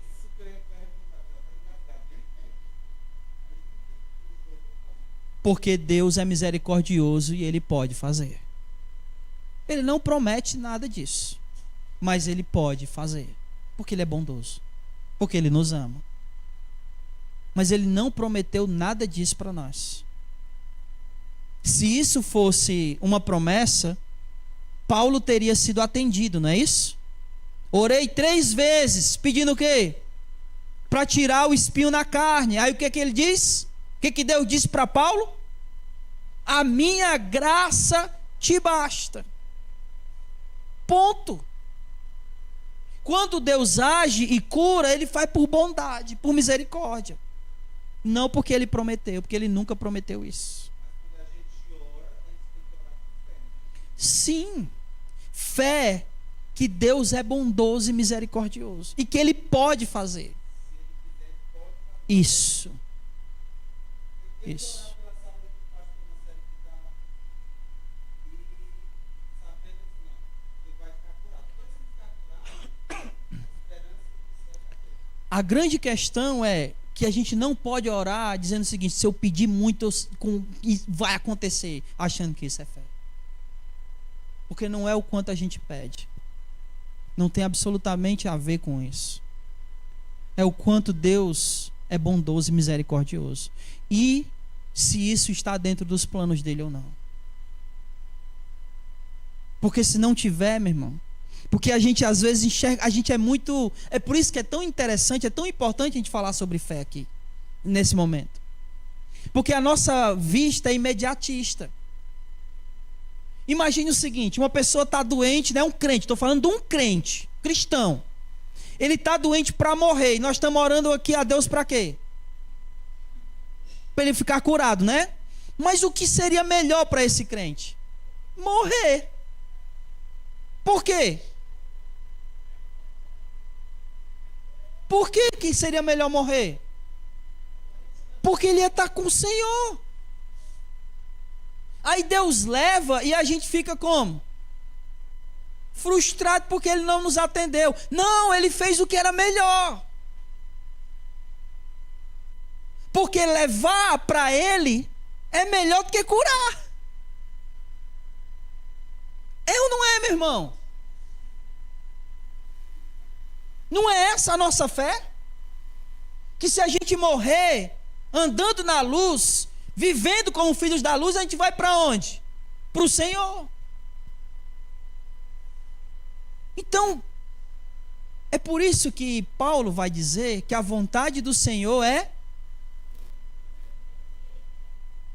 Porque Deus é misericordioso e Ele pode fazer. Ele não promete nada disso, mas Ele pode fazer, porque Ele é bondoso, porque Ele nos ama. Mas Ele não prometeu nada disso para nós. Se isso fosse uma promessa, Paulo teria sido atendido, não é isso? Orei 3 vezes, pedindo o quê? Para tirar o espinho na carne. Aí o que ele diz? O que Deus disse para Paulo? A minha graça te basta. Ponto. Quando Deus age e cura, Ele faz por bondade, por misericórdia. Não porque Ele prometeu, porque Ele nunca prometeu isso. Sim. Fé que Deus é bondoso e misericordioso. E que Ele pode fazer. Isso. Isso. A grande questão é que a gente não pode orar dizendo o seguinte: se eu pedir muito, vai acontecer, achando que isso é fé. Porque não é o quanto a gente pede. Não tem absolutamente a ver com isso. É o quanto Deus é bondoso e misericordioso. E se isso está dentro dos planos dele ou não. Porque se não tiver, meu irmão, porque a gente às vezes enxerga, a gente é muito, é por isso que é tão interessante, é tão importante a gente falar sobre fé aqui, nesse momento. Porque a nossa vista é imediatista. Imagine o seguinte: uma pessoa está doente, né? Um crente, estou falando de um crente, cristão. Ele está doente para morrer, e nós estamos orando aqui a Deus para quê? Para ele ficar curado, né? Mas o que seria melhor para esse crente? Morrer. Por quê? Por que seria melhor morrer? Porque ele ia estar com o Senhor. Aí Deus leva e a gente fica como? Frustrado porque Ele não nos atendeu. Não, Ele fez o que era melhor. Porque levar para Ele é melhor do que curar. É ou não é, meu irmão? Não é essa a nossa fé? Que se a gente morrer andando na luz, vivendo como filhos da luz, a gente vai para onde? Para o Senhor. Então, é por isso que Paulo vai dizer que a vontade do Senhor é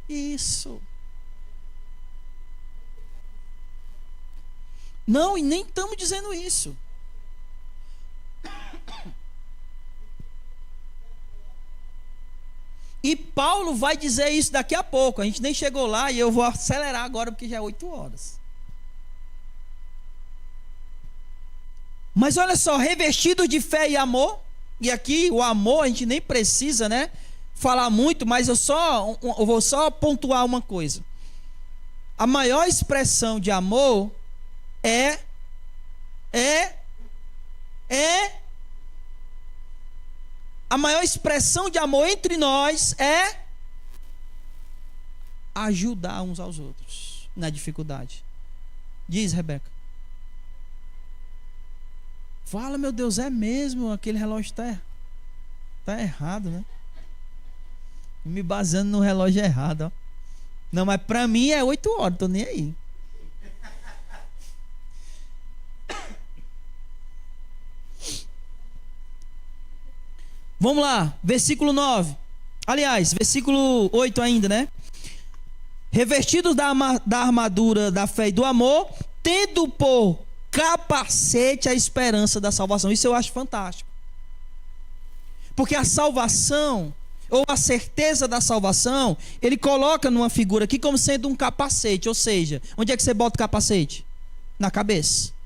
isso. Não, e nem estamos dizendo isso. E Paulo vai dizer isso daqui a pouco. A gente nem chegou lá e eu vou acelerar agora porque já é 8 horas. Mas olha só, revestidos de fé e amor. E aqui o amor a gente nem precisa, né, falar muito, mas eu vou só pontuar uma coisa. A maior expressão de amor a maior expressão de amor entre nós é ajudar uns aos outros na dificuldade. Diz, Rebeca. Fala, meu Deus, é mesmo? Aquele relógio tá errado, né? Me baseando no relógio errado, ó. Não, mas pra mim é 8 horas, tô nem aí. Vamos lá, versículo 9. Aliás, versículo 8 ainda, né? Revestidos da armadura da fé e do amor, tendo por capacete a esperança da salvação. Isso eu acho fantástico. Porque a salvação, ou a certeza da salvação, ele coloca numa figura aqui como sendo um capacete. Ou seja, onde é que você bota o capacete? Na cabeça.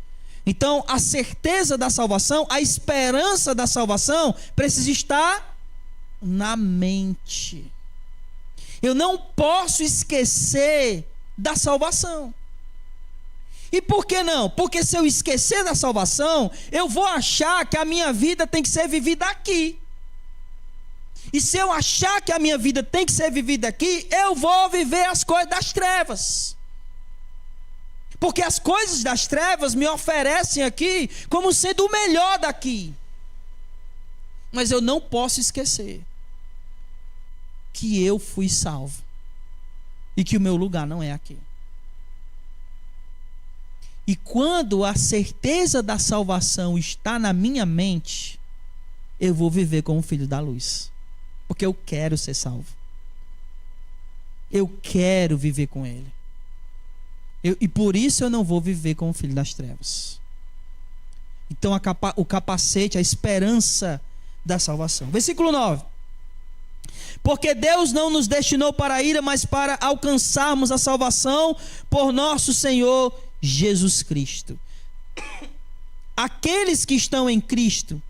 Então, a certeza da salvação, a esperança da salvação, precisa estar na mente. Eu não posso esquecer da salvação. E por que não? Porque se eu esquecer da salvação, eu vou achar que a minha vida tem que ser vivida aqui. E se eu achar que a minha vida tem que ser vivida aqui, eu vou viver as coisas das trevas. Porque as coisas das trevas me oferecem aqui como sendo o melhor daqui. Mas eu não posso esquecer que eu fui salvo e que o meu lugar não é aqui. E quando a certeza da salvação está na minha mente, eu vou viver como filho da luz. Porque eu quero ser salvo. Eu quero viver com Ele. E por isso eu não vou viver como filho das trevas. Então o capacete, a esperança da salvação. Versículo 9. Porque Deus não nos destinou para a ira, mas para alcançarmos a salvação por nosso Senhor Jesus Cristo. Aqueles que estão em Cristo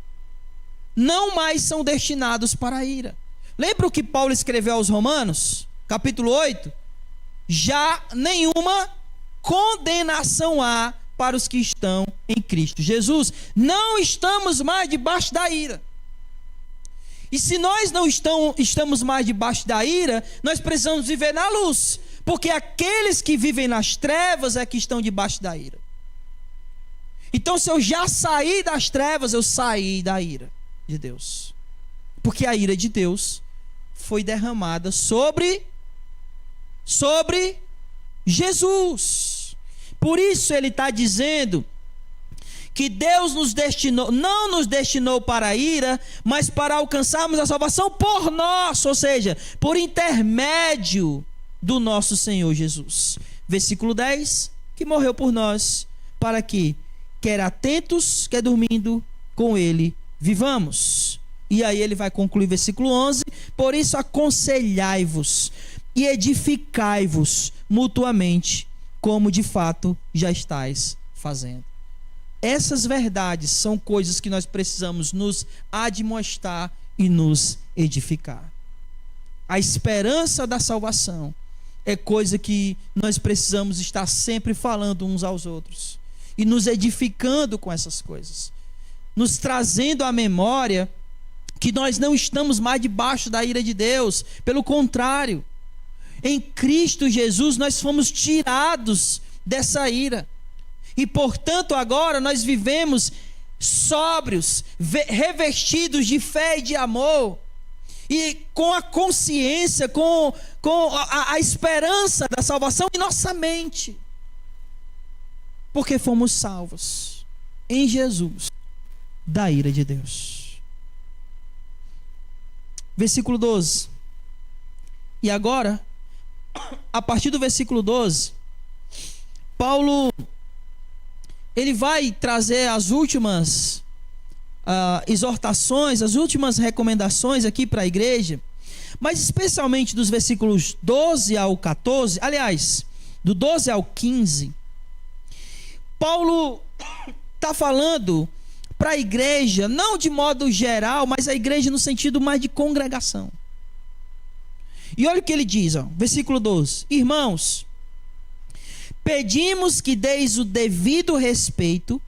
não mais são destinados para a ira. Lembra o que Paulo escreveu aos Romanos? Capítulo 8. Já nenhuma condenação há para os que estão em Cristo Jesus. Não estamos mais debaixo da ira. E se nós não estamos mais debaixo da ira, nós precisamos viver na luz. Porque aqueles que vivem nas trevas é que estão debaixo da ira. Então, se eu já saí das trevas, eu saí da ira de Deus. Porque a ira de Deus foi derramada sobre Jesus. Por isso ele está dizendo que Deus não nos destinou para a ira, mas para alcançarmos a salvação por nós, ou seja, por intermédio do nosso Senhor Jesus. Versículo 10, que morreu por nós, para que, quer atentos, quer dormindo, com Ele vivamos. E aí ele vai concluir versículo 11, por isso aconselhai-vos e edificai-vos mutuamente, como de fato já estáis fazendo. Essas verdades são coisas que nós precisamos nos admoestar e nos edificar. A esperança da salvação é coisa que nós precisamos estar sempre falando uns aos outros e nos edificando com essas coisas, nos trazendo à memória que nós não estamos mais debaixo da ira de Deus. Pelo contrário, em Cristo Jesus nós fomos tirados dessa ira. E portanto agora nós vivemos sóbrios, revestidos de fé e de amor. E com a consciência, com a esperança da salvação em nossa mente. Porque fomos salvos em Jesus da ira de Deus. Versículo 12. E agora, a partir do versículo 12, Paulo ele vai trazer as últimas exortações, as últimas recomendações aqui para a igreja. mas especialmente dos versículos 12 ao 14, aliás, do 12 ao 15, Paulo está falando para a igreja, não de modo geral, mas a igreja no sentido mais de congregação. E olha o que ele diz, ó, versículo 12: irmãos, pedimos que deis o devido respeito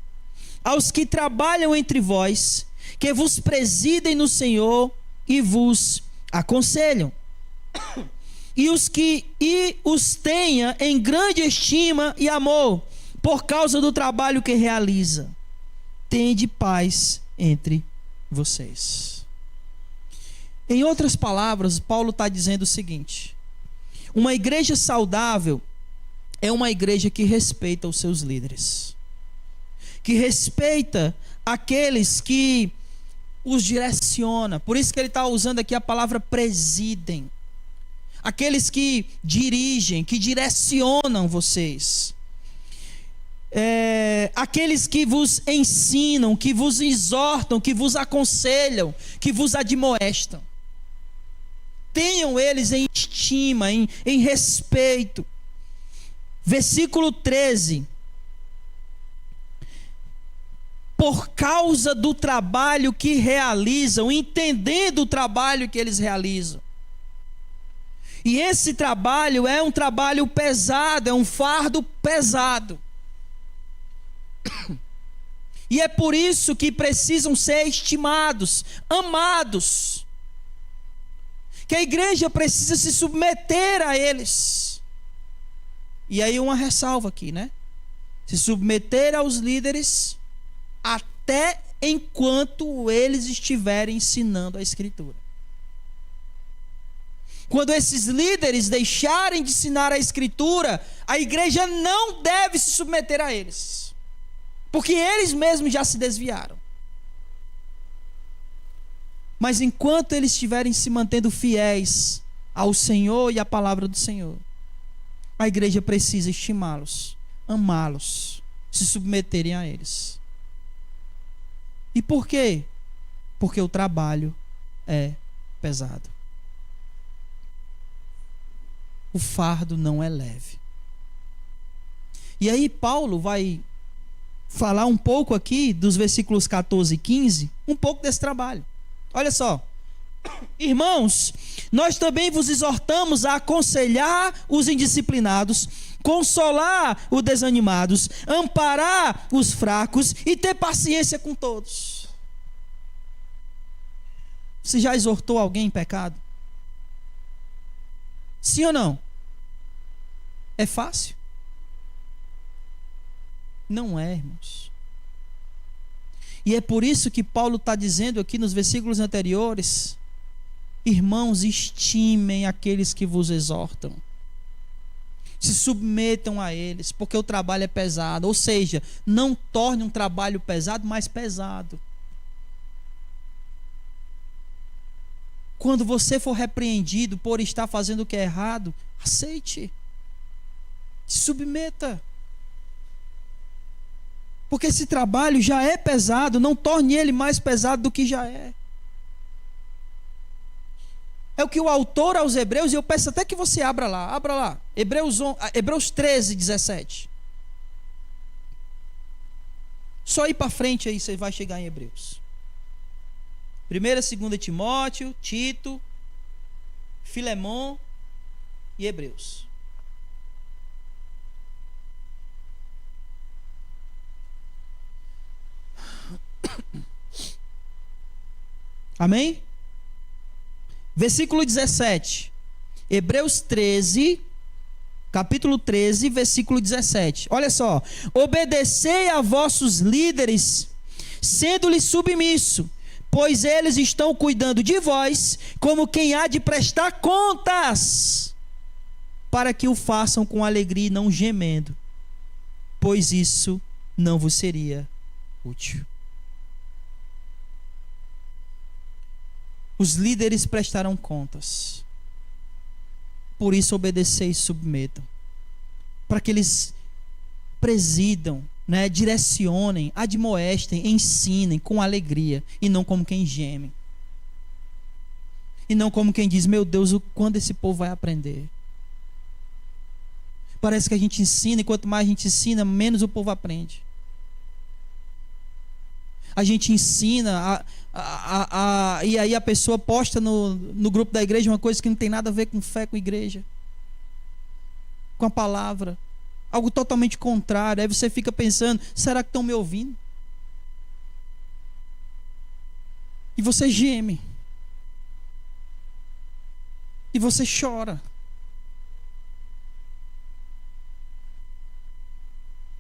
aos que trabalham entre vós, que vos presidem no Senhor e vos aconselham, e os tenha em grande estima e amor, por causa do trabalho que realiza. Tende paz entre vocês. Em outras palavras, Paulo está dizendo o seguinte: uma igreja saudável é uma igreja que respeita os seus líderes, que respeita aqueles que os direciona. Por isso que ele está usando aqui a palavra presidem. Aqueles que dirigem, que direcionam vocês. Aqueles que vos ensinam, que vos exortam, que vos aconselham, que vos admoestam. Tenham eles em estima, em respeito. Versículo 13. Por causa do trabalho que realizam, entendendo o trabalho que eles realizam. E esse trabalho é um trabalho pesado, é um fardo pesado. E é por isso que precisam ser estimados, amados. Que a igreja precisa se submeter a eles. E aí uma ressalva aqui, né? Se submeter aos líderes até enquanto eles estiverem ensinando a Escritura. Quando esses líderes deixarem de ensinar a Escritura, a igreja não deve se submeter a eles, porque eles mesmos já se desviaram. Mas enquanto eles estiverem se mantendo fiéis ao Senhor e à palavra do Senhor, a igreja precisa estimá-los, amá-los, se submeterem a eles. E por quê? Porque o trabalho é pesado. O fardo não é leve. E aí Paulo vai falar um pouco aqui dos versículos 14 e 15, um pouco desse trabalho. Olha só: irmãos, nós também vos exortamos a aconselhar os indisciplinados, consolar os desanimados, amparar os fracos e ter paciência com todos. Você já exortou alguém em pecado? Sim ou não? É fácil? Não é, irmãos. E é por isso que Paulo está dizendo aqui nos versículos anteriores: irmãos, estimem aqueles que vos exortam, se submetam a eles, porque o trabalho é pesado. Ou seja, não torne um trabalho pesado mais pesado. Quando você for repreendido por estar fazendo o que é errado, aceite, se submeta. Porque esse trabalho já é pesado, não torne ele mais pesado do que já é. É o que o autor aos Hebreus, e eu peço até que você abra lá, Hebreus 13, 17. Só ir para frente aí você vai chegar em Hebreus. 1ª e 2ª Timóteo, Tito, Filemon e Hebreus. Amém? Versículo 17. Hebreus 13, capítulo 13, versículo 17. Olha só: obedecei a vossos líderes, sendo-lhes submisso, pois eles estão cuidando de vós, como quem há de prestar contas, para que o façam com alegria e não gemendo, pois isso não vos seria útil. Os líderes prestarão contas. Por isso obedecei e submetam, para que eles presidam, né, direcionem, admoestem, ensinem com alegria e não como quem geme. e não como quem diz: meu Deus, quando esse povo vai aprender? Parece que a gente ensina, e quanto mais a gente ensina, menos o povo aprende. A gente ensina, e aí a pessoa posta no grupo da igreja uma coisa que não tem nada a ver com fé, com igreja, com a palavra, algo totalmente contrário. Aí você fica pensando: será que estão me ouvindo? E você geme, e você chora.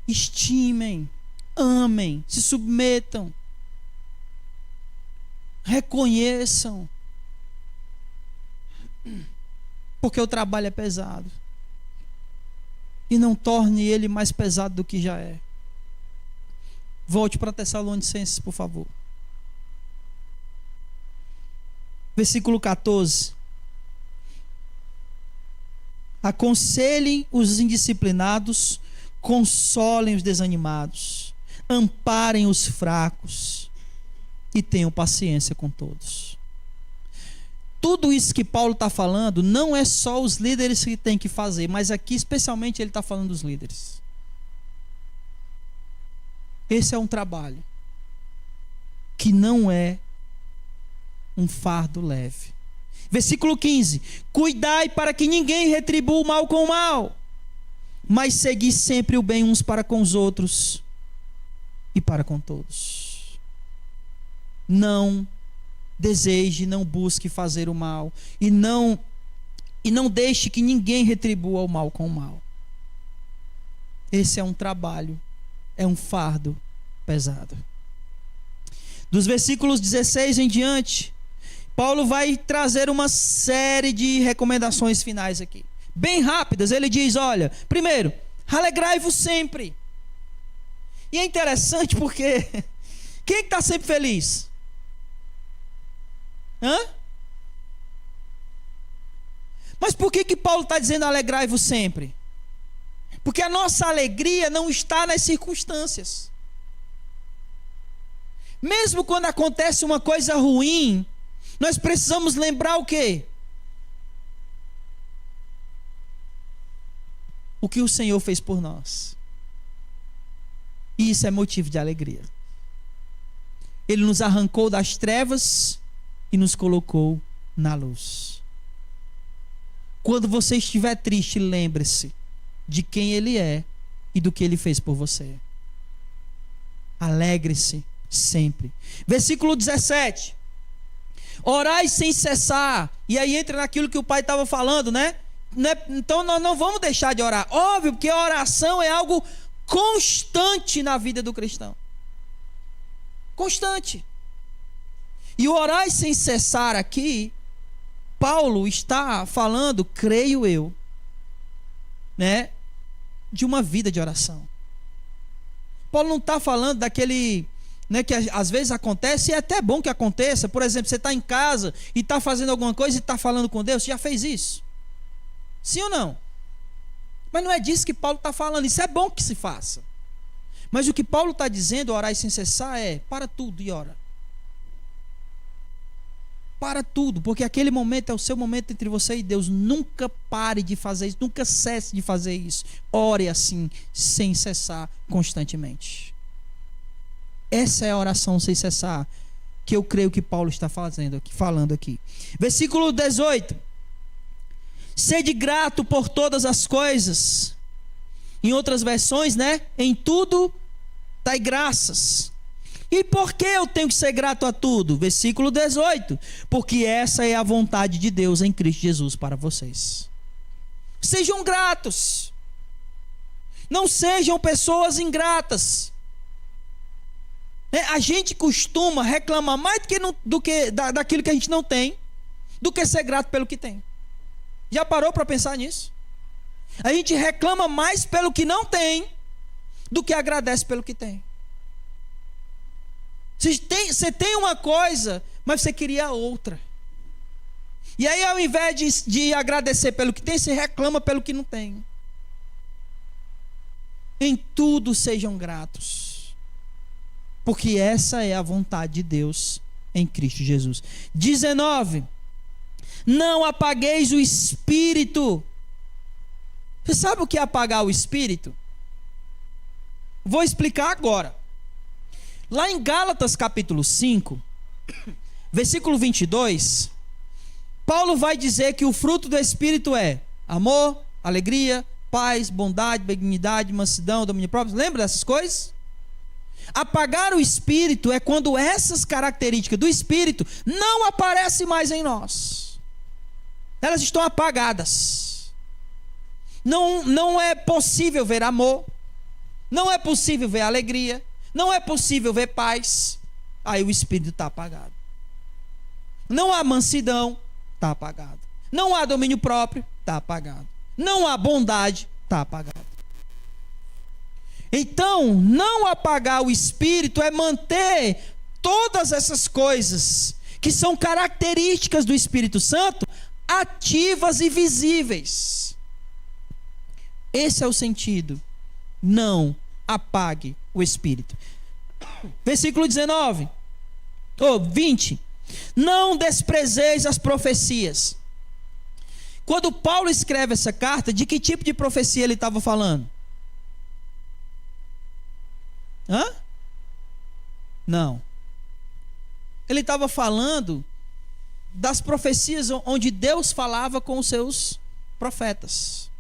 Estimem, amem, se submetam, reconheçam, porque o trabalho é pesado, e não torne ele mais pesado do que já é. Volte para Tessalonicenses, por favor. Versículo 14. Aconselhem os indisciplinados, consolem os desanimados, amparem os fracos e tenham paciência com todos. Tudo isso que Paulo está falando não é só os líderes que têm que fazer, mas aqui especialmente ele está falando dos líderes. Esse é um trabalho que não é um fardo leve. Versículo 15: cuidai para que ninguém retribua o mal com o mal, mas segui sempre o bem uns para com os outros e para com todos. Não deseje, não busque fazer o mal, e não deixe que ninguém retribua o mal com o mal. Esse é um trabalho, é um fardo pesado. Dos versículos 16 em diante, Paulo vai trazer uma série de recomendações finais aqui, bem rápidas. Ele diz: olha, primeiro, alegrai-vos sempre. E é interessante porque quem está sempre feliz? Mas por que Paulo está dizendo alegrai-vos sempre? Porque a nossa alegria não está nas circunstâncias. Mesmo quando acontece uma coisa ruim, nós precisamos lembrar o quê? O que o Senhor fez por nós. E isso é motivo de alegria. Ele nos arrancou das trevas e nos colocou na luz. Quando você estiver triste, lembre-se de quem Ele é e do que Ele fez por você. Alegre-se sempre. Versículo 17: orai sem cessar. E aí entra naquilo que o pai estava falando, né? Então nós não vamos deixar de orar. Óbvio que a oração é algo constante na vida do cristão. Constante. E o orar sem cessar aqui, Paulo está falando, creio eu, né, de uma vida de oração. Paulo não está falando daquele, né, que às vezes acontece, e é até bom que aconteça. Por exemplo, você está em casa e está fazendo alguma coisa e está falando com Deus. Você já fez isso? Sim ou não? Mas não é disso que Paulo está falando. Isso é bom que se faça. Mas o que Paulo está dizendo, orar sem cessar, é: para tudo e ora. Para tudo, porque aquele momento é o seu momento entre você e Deus. Nunca pare de fazer isso, nunca cesse de fazer isso. Ore assim, sem cessar, constantemente. Essa é a oração sem cessar que eu creio que Paulo está falando aqui. Versículo 18: sede grato por todas as coisas. Em outras versões, né? Em tudo dai graças. E por que eu tenho que ser grato a tudo? Versículo 18: porque essa é a vontade de Deus em Cristo Jesus para vocês. Sejam gratos. Não sejam pessoas ingratas. A gente costuma reclamar mais daquilo que a gente não tem, do que ser grato pelo que tem. Já parou para pensar nisso? A gente reclama mais pelo que não tem do que agradece pelo que tem. Você tem uma coisa, mas você queria outra. E aí, ao invés de agradecer pelo que tem, você reclama pelo que não tem. Em tudo sejam gratos, porque essa é a vontade de Deus em Cristo Jesus. 19: não apagueis o espírito. Você sabe o que é apagar o espírito? Vou explicar agora. Lá em Gálatas capítulo 5, versículo 22, Paulo vai dizer que o fruto do espírito é amor, alegria, paz, bondade, benignidade, mansidão, domínio próprio. Lembra dessas coisas? Apagar o espírito é quando essas características do espírito não aparecem mais em nós. Elas estão apagadas. Não é possível ver amor, não é possível ver alegria, não é possível ver paz. Aí o espírito está apagado. Não há mansidão, está apagado. Não há domínio próprio, está apagado. Não há bondade, está apagado. Então, não apagar o espírito é manter todas essas coisas que são características do Espírito Santo ativas e visíveis. Esse é o sentido. Não apague o espírito. Versículo 20. Não desprezeis as profecias. Quando Paulo escreve essa carta, de que tipo de profecia ele estava falando? Não. Ele estava falando das profecias onde Deus falava com os seus profetas.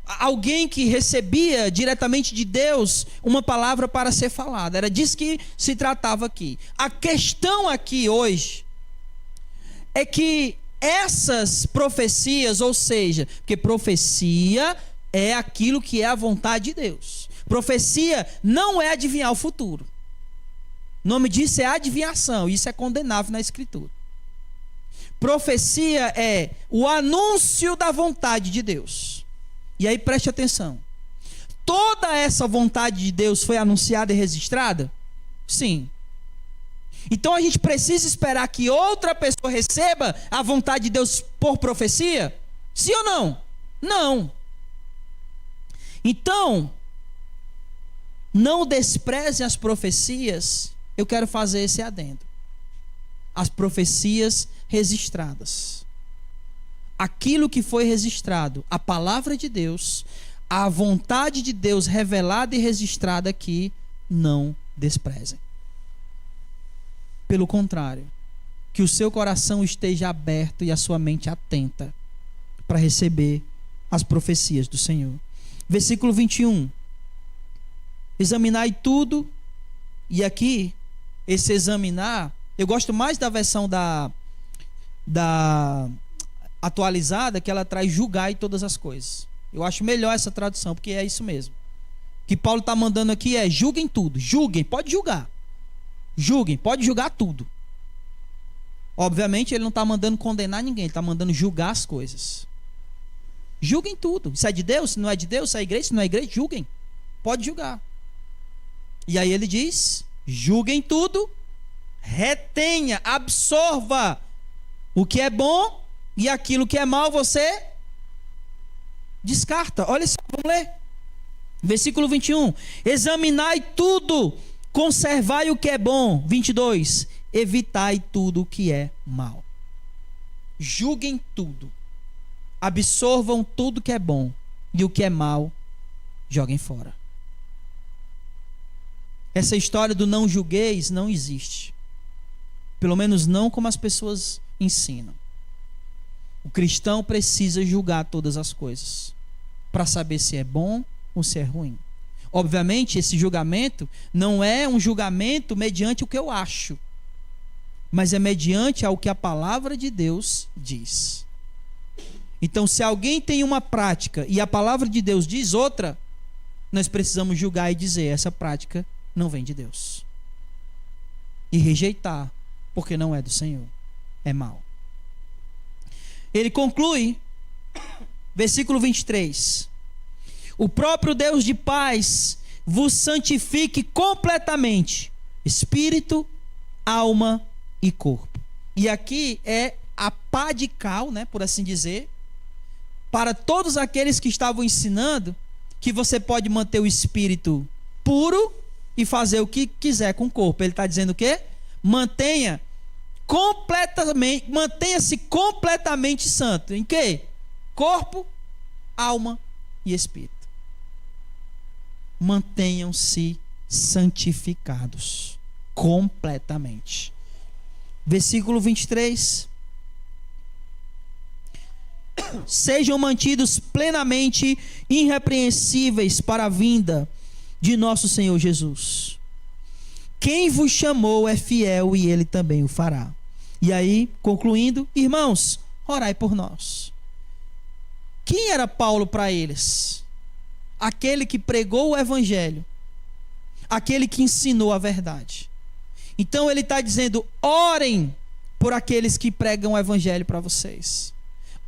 Alguém que recebia diretamente de Deus uma palavra para ser falada. Era disso que se tratava aqui. A questão aqui hoje é que essas profecias, ou seja, porque profecia é aquilo que é a vontade de Deus. Profecia não é adivinhar o futuro. O nome disso é adivinhação. Isso é condenável na Escritura. Profecia é o anúncio da vontade de Deus. E aí preste atenção. Toda essa vontade de Deus foi anunciada e registrada? Sim. Então a gente precisa esperar que outra pessoa receba a vontade de Deus por profecia? Sim ou não? Não. Então, não desprezem as profecias. Eu quero fazer esse adendo. As profecias registradas. Aquilo que foi registrado, a palavra de Deus, a vontade de Deus revelada e registrada aqui, não desprezem. Pelo contrário, que o seu coração esteja aberto e a sua mente atenta para receber as profecias do Senhor. Versículo 21. Examinai tudo, e aqui, esse examinar, eu gosto mais da versão da atualizada, que ela traz julgai todas as coisas. Eu acho melhor essa tradução, porque é isso mesmo. O que Paulo está mandando aqui é julguem tudo. Julguem, pode julgar. Julguem, pode julgar tudo. Obviamente ele não está mandando condenar ninguém, ele está mandando julgar as coisas. Julguem tudo. Se é de Deus, se não é de Deus, se é igreja, se não é igreja, julguem. Pode julgar. E aí ele diz, julguem tudo, retenha, absorva o que é bom e aquilo que é mal você descarta. Olha só, vamos ler. Versículo 21. Examinai tudo, conservai o que é bom. 22. Evitai tudo o que é mal. Julguem tudo. Absorvam tudo que é bom. E o que é mal, joguem fora. Essa história do não julgueis não existe. Pelo menos não como as pessoas ensinam. O cristão precisa julgar todas as coisas para saber se é bom ou se é ruim. Obviamente, esse julgamento não é um julgamento mediante o que eu acho, mas é mediante ao que a palavra de Deus diz. Então, se alguém tem uma prática e a palavra de Deus diz outra, nós precisamos julgar e dizer, essa prática não vem de Deus. E rejeitar, porque não é do Senhor. É mal. Ele conclui, versículo 23. O próprio Deus de paz vos santifique completamente, espírito, alma e corpo. E aqui é a pá de cal, né, por assim dizer, para todos aqueles que estavam ensinando que você pode manter o espírito puro e fazer o que quiser com o corpo. Ele está dizendo o quê? Mantenha completamente, mantenha-se completamente santo. Em quê? Corpo, alma e espírito. Mantenham-se santificados completamente. Versículo 23. Sejam mantidos plenamente irrepreensíveis para a vinda de nosso Senhor Jesus. Quem vos chamou é fiel e ele também o fará. E aí, concluindo, irmãos, orai por nós. Quem era Paulo para eles? Aquele que pregou o evangelho, aquele que ensinou a verdade. Então ele está dizendo: orem por aqueles que pregam o evangelho para vocês.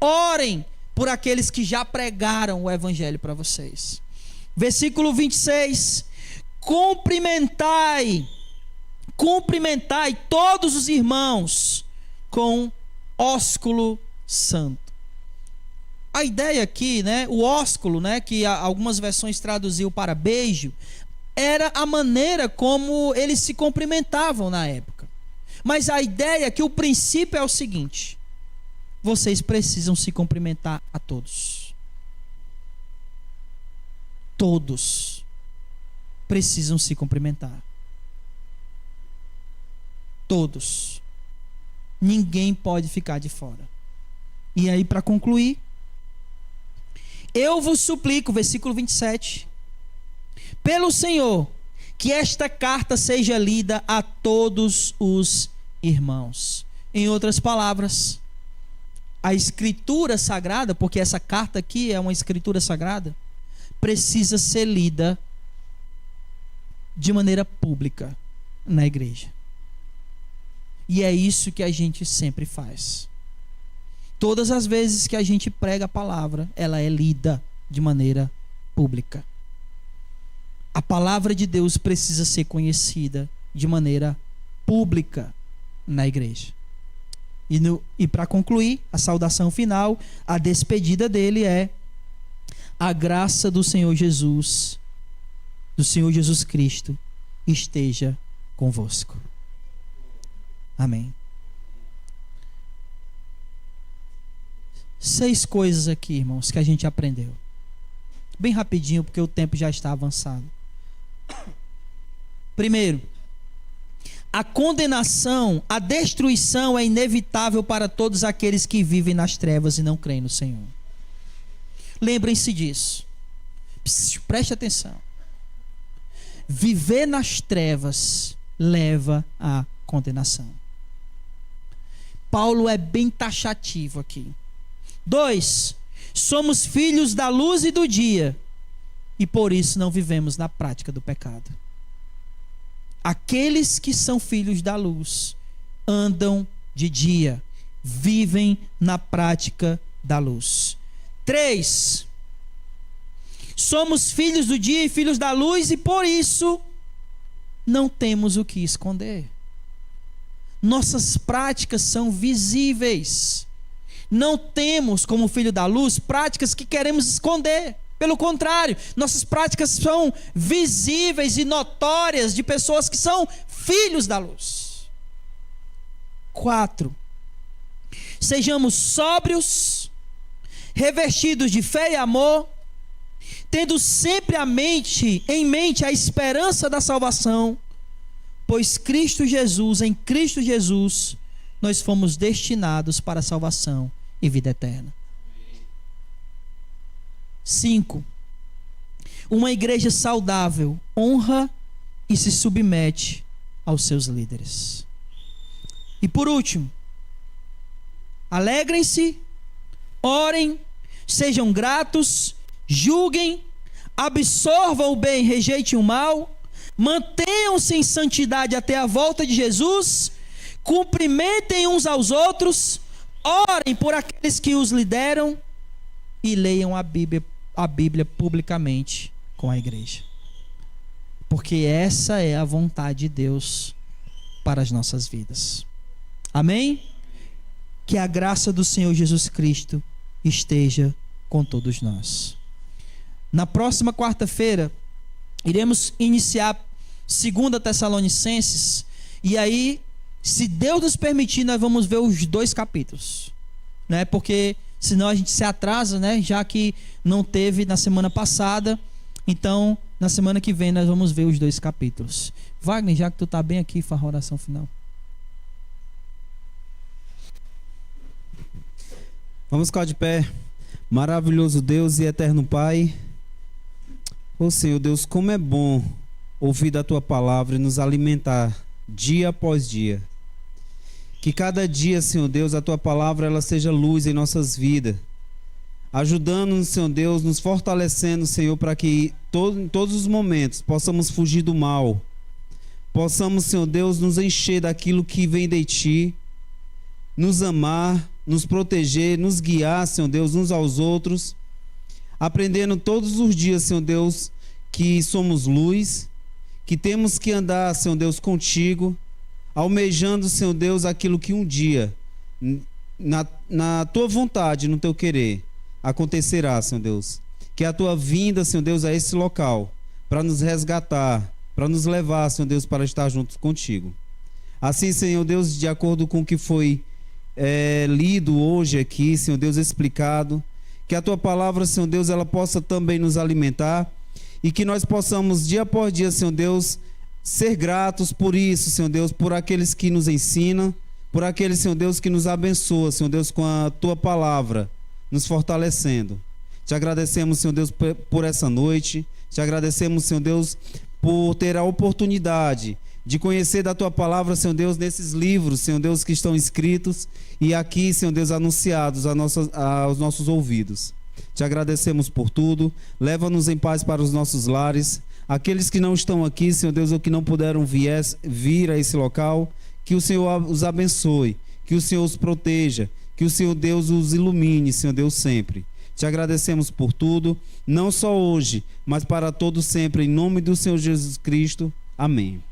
Orem por aqueles que já pregaram o evangelho para vocês. Versículo 26. Cumprimentai todos os irmãos com ósculo santo. A ideia aqui, né, o ósculo, né, que algumas versões traduziu para beijo, era a maneira como eles se cumprimentavam na época. Mas a ideia é que o princípio é o seguinte: vocês precisam se cumprimentar a todos. Todos precisam se cumprimentar. Todos. Ninguém pode ficar de fora. E aí, para concluir, eu vos suplico, versículo 27, pelo Senhor, que esta carta seja lida a todos os irmãos. Em outras palavras, a escritura sagrada, porque essa carta aqui é uma escritura sagrada, precisa ser lida de maneira pública na igreja. E é isso que a gente sempre faz. Todas as vezes que a gente prega a palavra, ela é lida de maneira pública. A palavra de Deus precisa ser conhecida de maneira pública na igreja. E para concluir, a saudação final, a despedida dele é: a graça do Senhor Jesus Cristo, esteja convosco. Amém. 6 coisas aqui, irmãos, que a gente aprendeu. Bem rapidinho, porque o tempo já está avançado. Primeiro, a condenação, a destruição é inevitável para todos aqueles que vivem nas trevas e não creem no Senhor. Lembrem-se disso. Preste atenção. Viver nas trevas leva à condenação. Paulo é bem taxativo aqui. 2. Somos filhos da luz e do dia, e por isso não vivemos na prática do pecado. Aqueles que são filhos da luz andam de dia, vivem na prática da luz. 3. Somos filhos do dia e filhos da luz, e por isso não temos o que esconder. Nossas práticas são visíveis. Não temos, como filho da luz, práticas que queremos esconder. Pelo contrário, nossas práticas são visíveis e notórias de pessoas que são filhos da luz. 4. Sejamos sóbrios, revestidos de fé e amor, tendo sempre em mente a esperança da salvação, pois em Cristo Jesus, nós fomos destinados para a salvação e vida eterna. 5. Uma igreja saudável honra e se submete aos seus líderes. E por último, alegrem-se, orem, sejam gratos, julguem, absorvam o bem, rejeitem o mal, mantenham-se em santidade até a volta de Jesus, cumprimentem uns aos outros, orem por aqueles que os lideram e leiam a Bíblia publicamente com a igreja. Porque essa é a vontade de Deus para as nossas vidas. Amém? Que a graça do Senhor Jesus Cristo esteja com todos nós. Na próxima quarta-feira, iremos iniciar 2 Tessalonicenses, e aí Se Deus nos permitir, nós vamos ver os 2 capítulos, né? Porque senão a gente se atrasa, né? Já que não teve na semana passada. Então, na semana que vem nós vamos ver os 2 capítulos. Wagner, já que tu está bem aqui, faz a oração final. Vamos ficar de pé. Maravilhoso Deus e eterno Pai. Ô Senhor Deus, como é bom ouvir da Tua palavra e nos alimentar dia após dia. Que cada dia, Senhor Deus, a Tua palavra ela seja luz em nossas vidas. Ajudando-nos, Senhor Deus, nos fortalecendo, Senhor, para que em todos os momentos possamos fugir do mal. Possamos, Senhor Deus, nos encher daquilo que vem de Ti. Nos amar, nos proteger, nos guiar, Senhor Deus, uns aos outros. Aprendendo todos os dias, Senhor Deus, que somos luz. Que temos que andar, Senhor Deus, contigo. Almejando, Senhor Deus, aquilo que um dia, na Tua vontade, no Teu querer, acontecerá, Senhor Deus. Que a Tua vinda, Senhor Deus, a esse local, para nos resgatar, para nos levar, Senhor Deus, para estar juntos contigo. Assim, Senhor Deus, de acordo com o que foi lido hoje aqui, Senhor Deus, explicado, que a Tua palavra, Senhor Deus, ela possa também nos alimentar e que nós possamos, dia após dia, Senhor Deus, ser gratos por isso, Senhor Deus, por aqueles que nos ensinam, por aqueles, Senhor Deus, que nos abençoa, Senhor Deus, com a Tua palavra, nos fortalecendo. Te agradecemos, Senhor Deus, por essa noite. Te agradecemos, Senhor Deus, por ter a oportunidade de conhecer da Tua palavra, Senhor Deus, nesses livros, Senhor Deus, que estão escritos e aqui, Senhor Deus, anunciados aos nossos ouvidos. Te agradecemos por tudo. Leva-nos em paz para os nossos lares. Aqueles que não estão aqui, Senhor Deus, ou que não puderam vir a esse local, que o Senhor os abençoe, que o Senhor os proteja, que o Senhor Deus os ilumine, Senhor Deus, sempre. Te agradecemos por tudo, não só hoje, mas para todo sempre, em nome do Senhor Jesus Cristo. Amém.